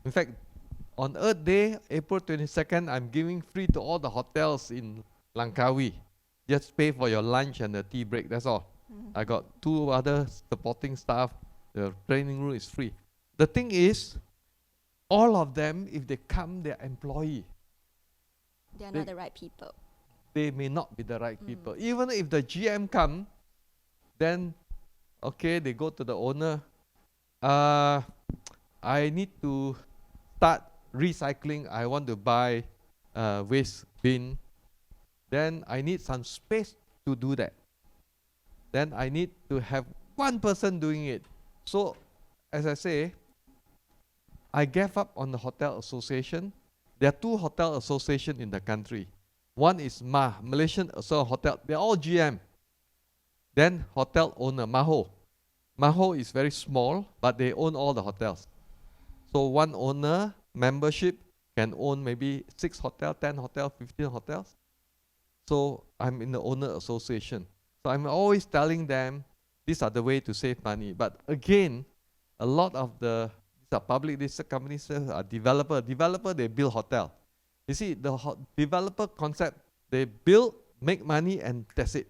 In fact, on Earth Day, April 22nd, I'm giving free to all the hotels in Langkawi. Just pay for your lunch and the tea break, that's all. I got 2 other supporting staff. The training room is free. The thing is, all of them, if they come, they're employee. They're not the right people. They may not be the right people. Even if the GM come, then, okay, they go to the owner. I need to start recycling. I want to buy waste bin. Then I need some space to do that. Then I need to have one person doing it. So, as I say, I gave up on the hotel association. There are 2 hotel associations in the country. One is Malaysian Hotel. They're all GM. Then hotel owner, Maho. Maho is very small, but they own all the hotels. So one owner, membership, can own maybe 6 hotels, 10 hotels, 15 hotels. So I'm in the owner association. So I'm always telling them, these are the way to save money. But again, a lot of these are public listed companies are developer. Developer, they build hotel. You see, the developer concept, they build, make money, and that's it.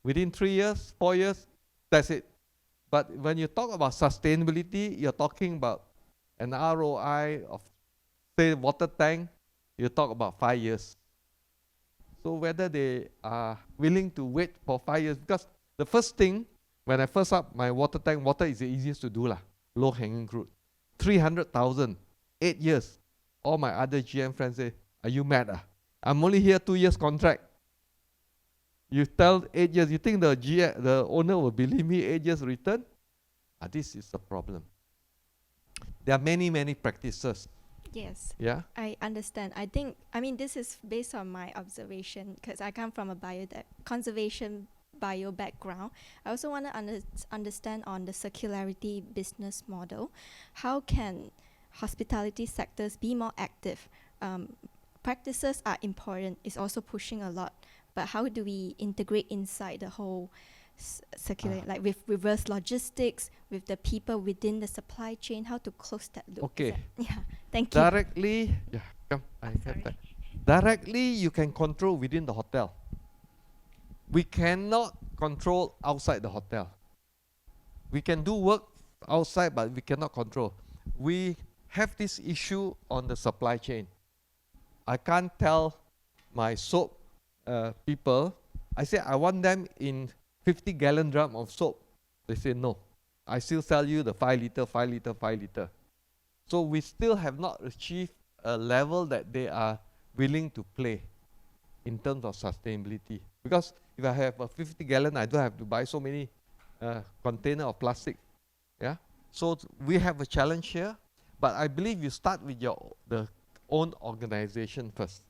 Within 3 years, 4 years, that's it. But when you talk about sustainability, you're talking about an ROI of, say, water tank, you talk about 5 years. So whether they are willing to wait for 5 years, because the first thing, when I first up my water tank, water is the easiest to do lah, low hanging fruit. 300,000, 8 years. All my other GM friends say, are you mad? I'm only here 2 years contract. You tell 8 years, you think the owner will believe me 8 years return? This is the problem. There are many, many practices. Yes, Yeah? I understand. I mean, this is based on my observation because I come from a conservation bio background. I also want to understand on the circularity business model. How can hospitality sectors be more active? Practices are important. It's also pushing a lot. But how do we integrate inside the whole circular, like with reverse logistics, with the people within the supply chain, how to close that loop? Okay. Yeah, thank you. Directly, yeah, come, I have sorry. that. Directly, you can control within the hotel. We cannot control outside the hotel. We can do work outside, but we cannot control. We have this issue on the supply chain. I can't tell my soap people, I say I want them in 50-gallon drum of soap. They say no. I still sell you the 5 liter, 5 liter, 5 liter. So we still have not achieved a level that they are willing to play in terms of sustainability. Because if I have a 50-gallon, I don't have to buy so many container of plastic. Yeah. So we have a challenge here, but I believe you start with the own organization first.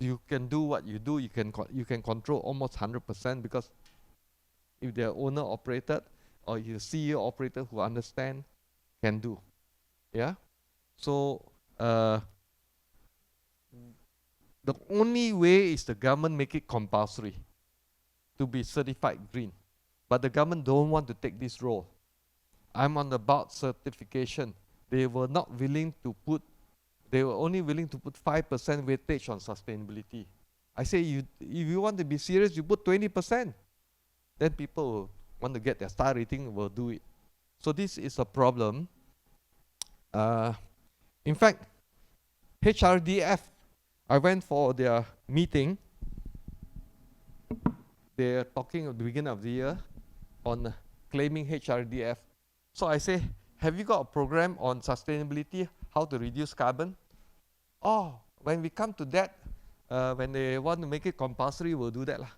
You can do what you do. You can control almost 100% because if they're owner operated or you CEO operator who understand, can do. Yeah. So the only way is the government make it compulsory to be certified green, but the government don't want to take this role. I'm on about certification. They were not willing to put. They were only willing to put 5% weightage on sustainability. I say, if you want to be serious, you put 20%. Then people will want to get their star rating, will do it. So this is a problem. In fact, HRDF, I went for their meeting. They're talking at the beginning of the year on claiming HRDF. So I say, have you got a program on sustainability, how to reduce carbon? Oh, when we come to that, when they want to make it compulsory, we'll do that lah.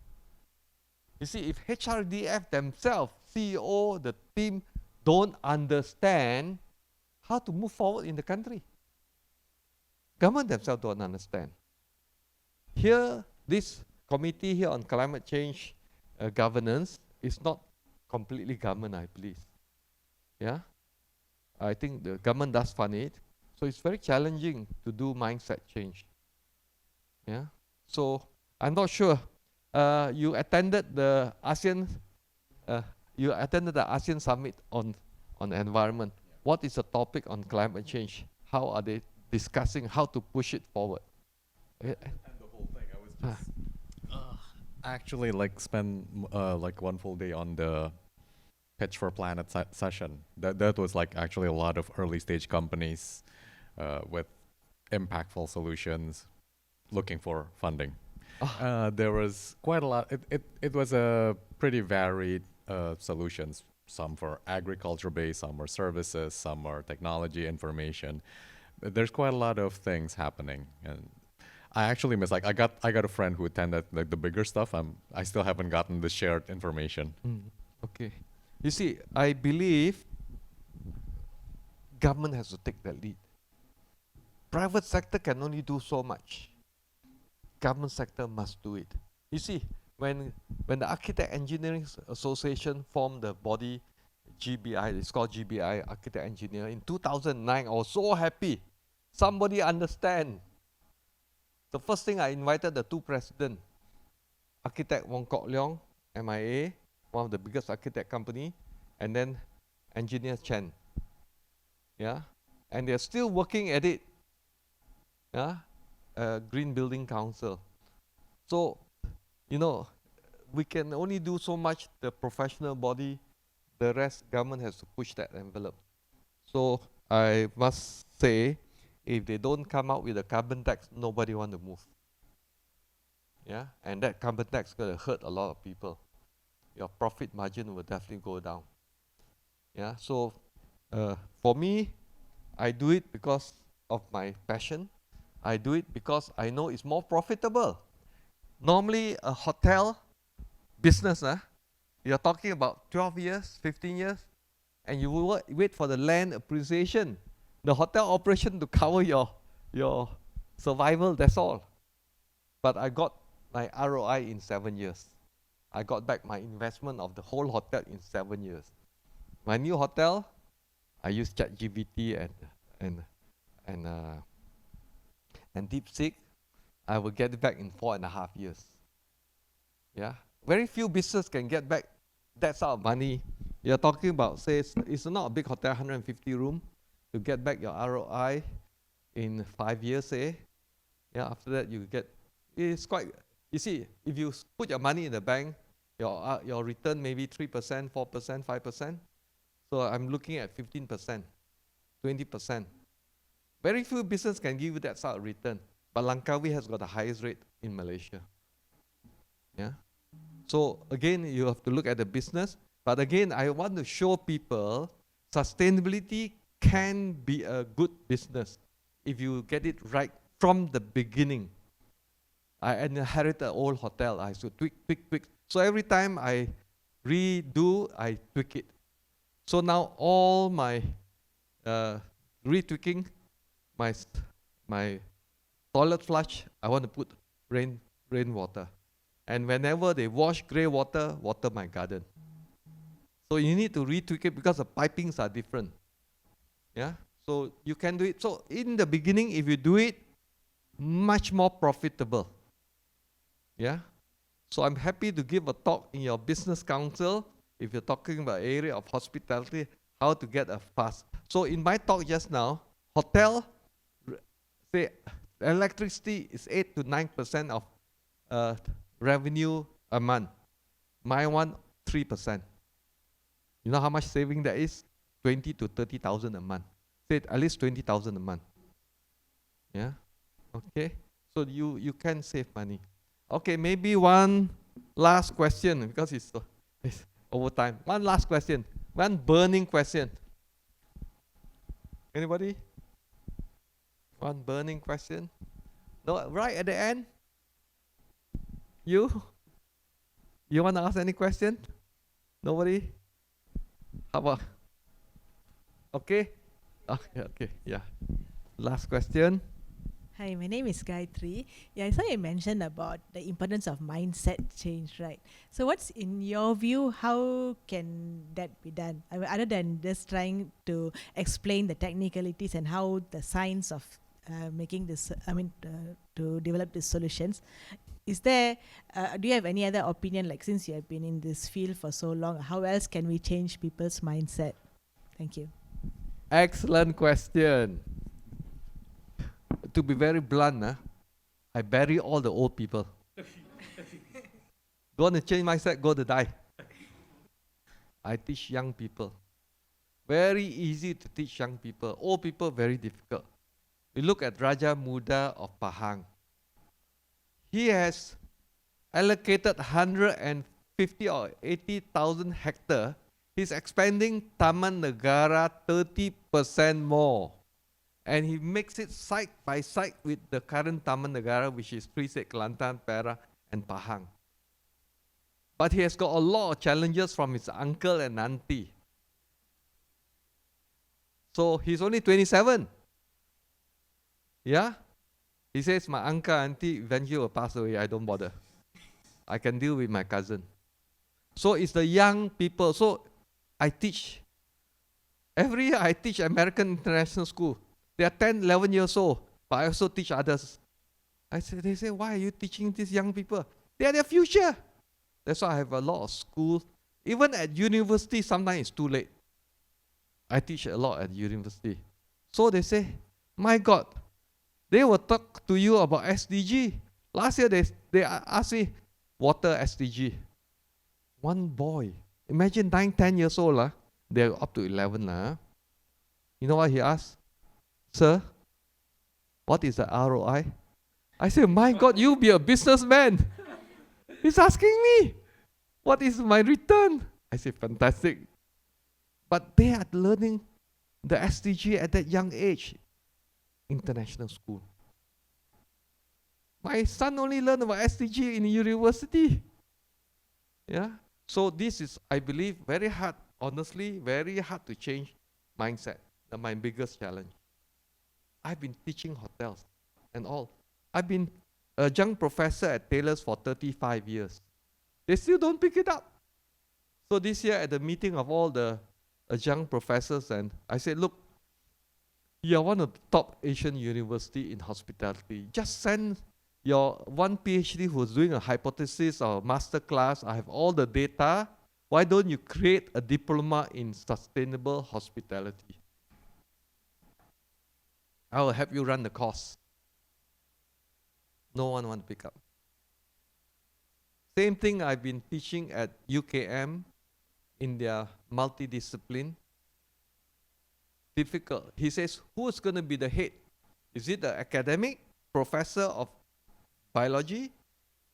You see, if HRDF themselves, CEO, the team, don't understand how to move forward in the country, government themselves don't understand. Here, this committee here on climate change governance is not completely government, I believe. Yeah, I think the government does fund it. So it's very challenging to do mindset change. Yeah. So I'm not sure. You attended the ASEAN. You attended the ASEAN summit on environment. What is the topic on climate change? How are they discussing how to push it forward? And the whole thing, I was just actually like spend like one full day on the Pitch for Planet session. That was like actually a lot of early stage companies with impactful solutions looking for funding. There was quite a lot. It was a pretty varied solutions. Some for agriculture based, some were services, some are technology, information. There's quite a lot of things happening, and I actually miss, like I got a friend who attended like the bigger stuff. I still haven't gotten the shared information. Okay. You see, I believe government has to take the lead. Private sector can only do so much. Government sector must do it. You see, when the Architect Engineering Association formed the body GBI, it's called GBI, Architect Engineer, in 2009, I was so happy. Somebody understand. The first thing I invited the 2 presidents, Architect Wong Kok Leong, MIA, one of the biggest architect company, and then Engineer Chen. Yeah, and they're still working at it. Yeah, Green Building Council. So, you know, we can only do so much, the professional body, the rest government has to push that envelope. So I must say, if they don't come out with a carbon tax, nobody want to move. Yeah, and that carbon tax is going to hurt a lot of people. Your profit margin will definitely go down. Yeah, so for me, I do it because of my passion. I do it because I know it's more profitable. Normally, a hotel business, you're talking about 12 years, 15 years, and you will wait for the land appreciation, the hotel operation to cover your survival, that's all. But I got my ROI in 7 years. I got back my investment of the whole hotel in 7 years. My new hotel, I use ChatGPT and DeepSeek. I will get it back in 4.5 years. Yeah, very few businesses can get back that sort of money. You're talking about, say, it's not a big hotel, 150 room, to get back your ROI in 5 years, say. Yeah, after that you get, it's quite, you see, if you put your money in the bank, your return maybe 3%, 4%, 5%. So I'm looking at 15%, 20%. Very few businesses can give you that sort of return. But Langkawi has got the highest rate in Malaysia. Yeah. So again, you have to look at the business. But again, I want to show people sustainability can be a good business if you get it right from the beginning. I inherited an old hotel. I should tweak. So every time I redo, I tweak it. So now all my retweaking, my toilet flush, I want to put rainwater. And whenever they wash grey water, water my garden. So you need to retweak it because the pipings are different. Yeah, so you can do it. So in the beginning, if you do it, much more profitable. Yeah, so I'm happy to give a talk in your business council if you're talking about area of hospitality, how to get a fast. So in my talk just now, hotel, say electricity is 8 to 9% of revenue a month. My one, 3%. You know how much saving that is? 20 to 30,000 a month. Say at least 20,000 a month. Yeah. Okay. So you can save money. Okay, maybe one last question because it's over time. One last question. One burning question. Anybody? One burning question? No, right at the end? You want to ask any question? Nobody? How about? Okay. Okay. Yeah. Last question. Hi, my name is Gayatri. Yeah, I saw you mentioned about the importance of mindset change, right? So what's in your view, how can that be done? I mean, other than just trying to explain the technicalities and how the science of making this, to develop these solutions, is there, do you have any other opinion, like since you have been in this field for so long, how else can we change people's mindset? Thank you. Excellent question. To be very blunt, I bury all the old people. Don't want to change mindset, go to die. I teach young people. Very easy to teach young people. Old people, very difficult. We look at Raja Muda of Pahang. He has allocated 150 or 80,000 hectares. He's expanding Taman Negara 30% more. And he makes it side by side with the current Taman Negara, which is Trisek, Kelantan, Perak, and Pahang. But he has got a lot of challenges from his uncle and auntie. So he's only 27. Yeah? He says, my uncle, auntie eventually will pass away. I don't bother. I can deal with my cousin. So it's the young people. So I teach. Every year I teach American International School. They are 10, 11 years old, but I also teach others. They say, why are you teaching these young people? They are their future. That's why I have a lot of schools. Even at university, sometimes it's too late. I teach a lot at university. So they say, my God, they will talk to you about SDG. Last year, they asked me, water SDG. One boy, imagine 9, 10 years old, they're up to 11. You know what he asked? Sir, what is the ROI? I said, my God, you be a businessman. He's asking me, what is my return? I said, fantastic. But they are learning the SDG at that young age, international school. My son only learned about SDG in university. Yeah. So this is, I believe, very hard, honestly, very hard to change mindset. My biggest challenge. I've been teaching hotels and all. I've been a young professor at Taylor's for 35 years. They still don't pick it up. So this year at the meeting of all the young professors, and I said, look, you are one of the top Asian university in hospitality. Just send your one PhD who's doing a hypothesis or masterclass. I have all the data. Why don't you create a diploma in sustainable hospitality? I will help you run the course. No one want to pick up. Same thing I've been teaching at UKM in their multidiscipline. Difficult. He says, who's going to be the head? Is it the academic professor of biology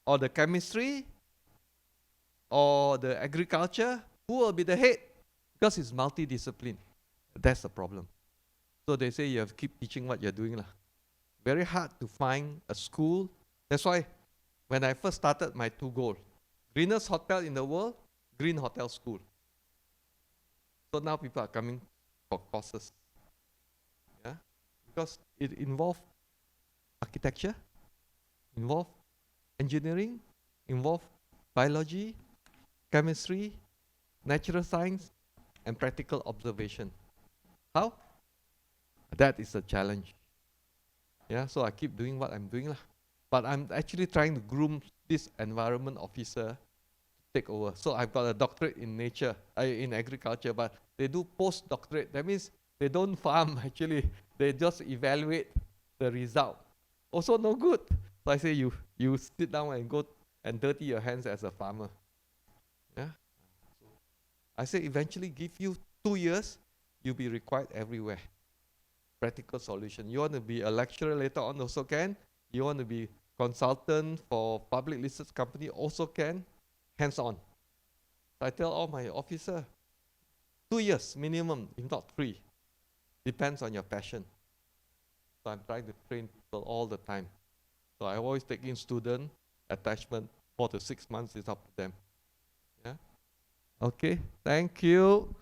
or the chemistry or the agriculture? Who will be the head? Because it's multidiscipline. That's the problem. So they say you have to keep teaching what you're doing. Very hard to find a school. That's why when I first started, my two goals, greenest hotel in the world, green hotel school. So now people are coming for courses. Yeah? Because it involves architecture, involves engineering, involves biology, chemistry, natural science, and practical observation. How? That is a challenge. Yeah, so I keep doing what I'm doing. But I'm actually trying to groom this environment officer to take over. So I've got a doctorate in nature, in agriculture, but they do postdoctorate. That means they don't farm actually. They just evaluate the result. Also no good. So I say you sit down and go and dirty your hands as a farmer. Yeah. I say eventually give you 2 years, you'll be required everywhere. Practical solution. You want to be a lecturer later on also can. You want to be consultant for public listed company also can. Hands on. I tell all my officer, 2 years minimum, if not 3. Depends on your passion. So I'm trying to train people all the time. So I always take in student attachment 4 to 6 months is up to them. Yeah. Okay. Thank you.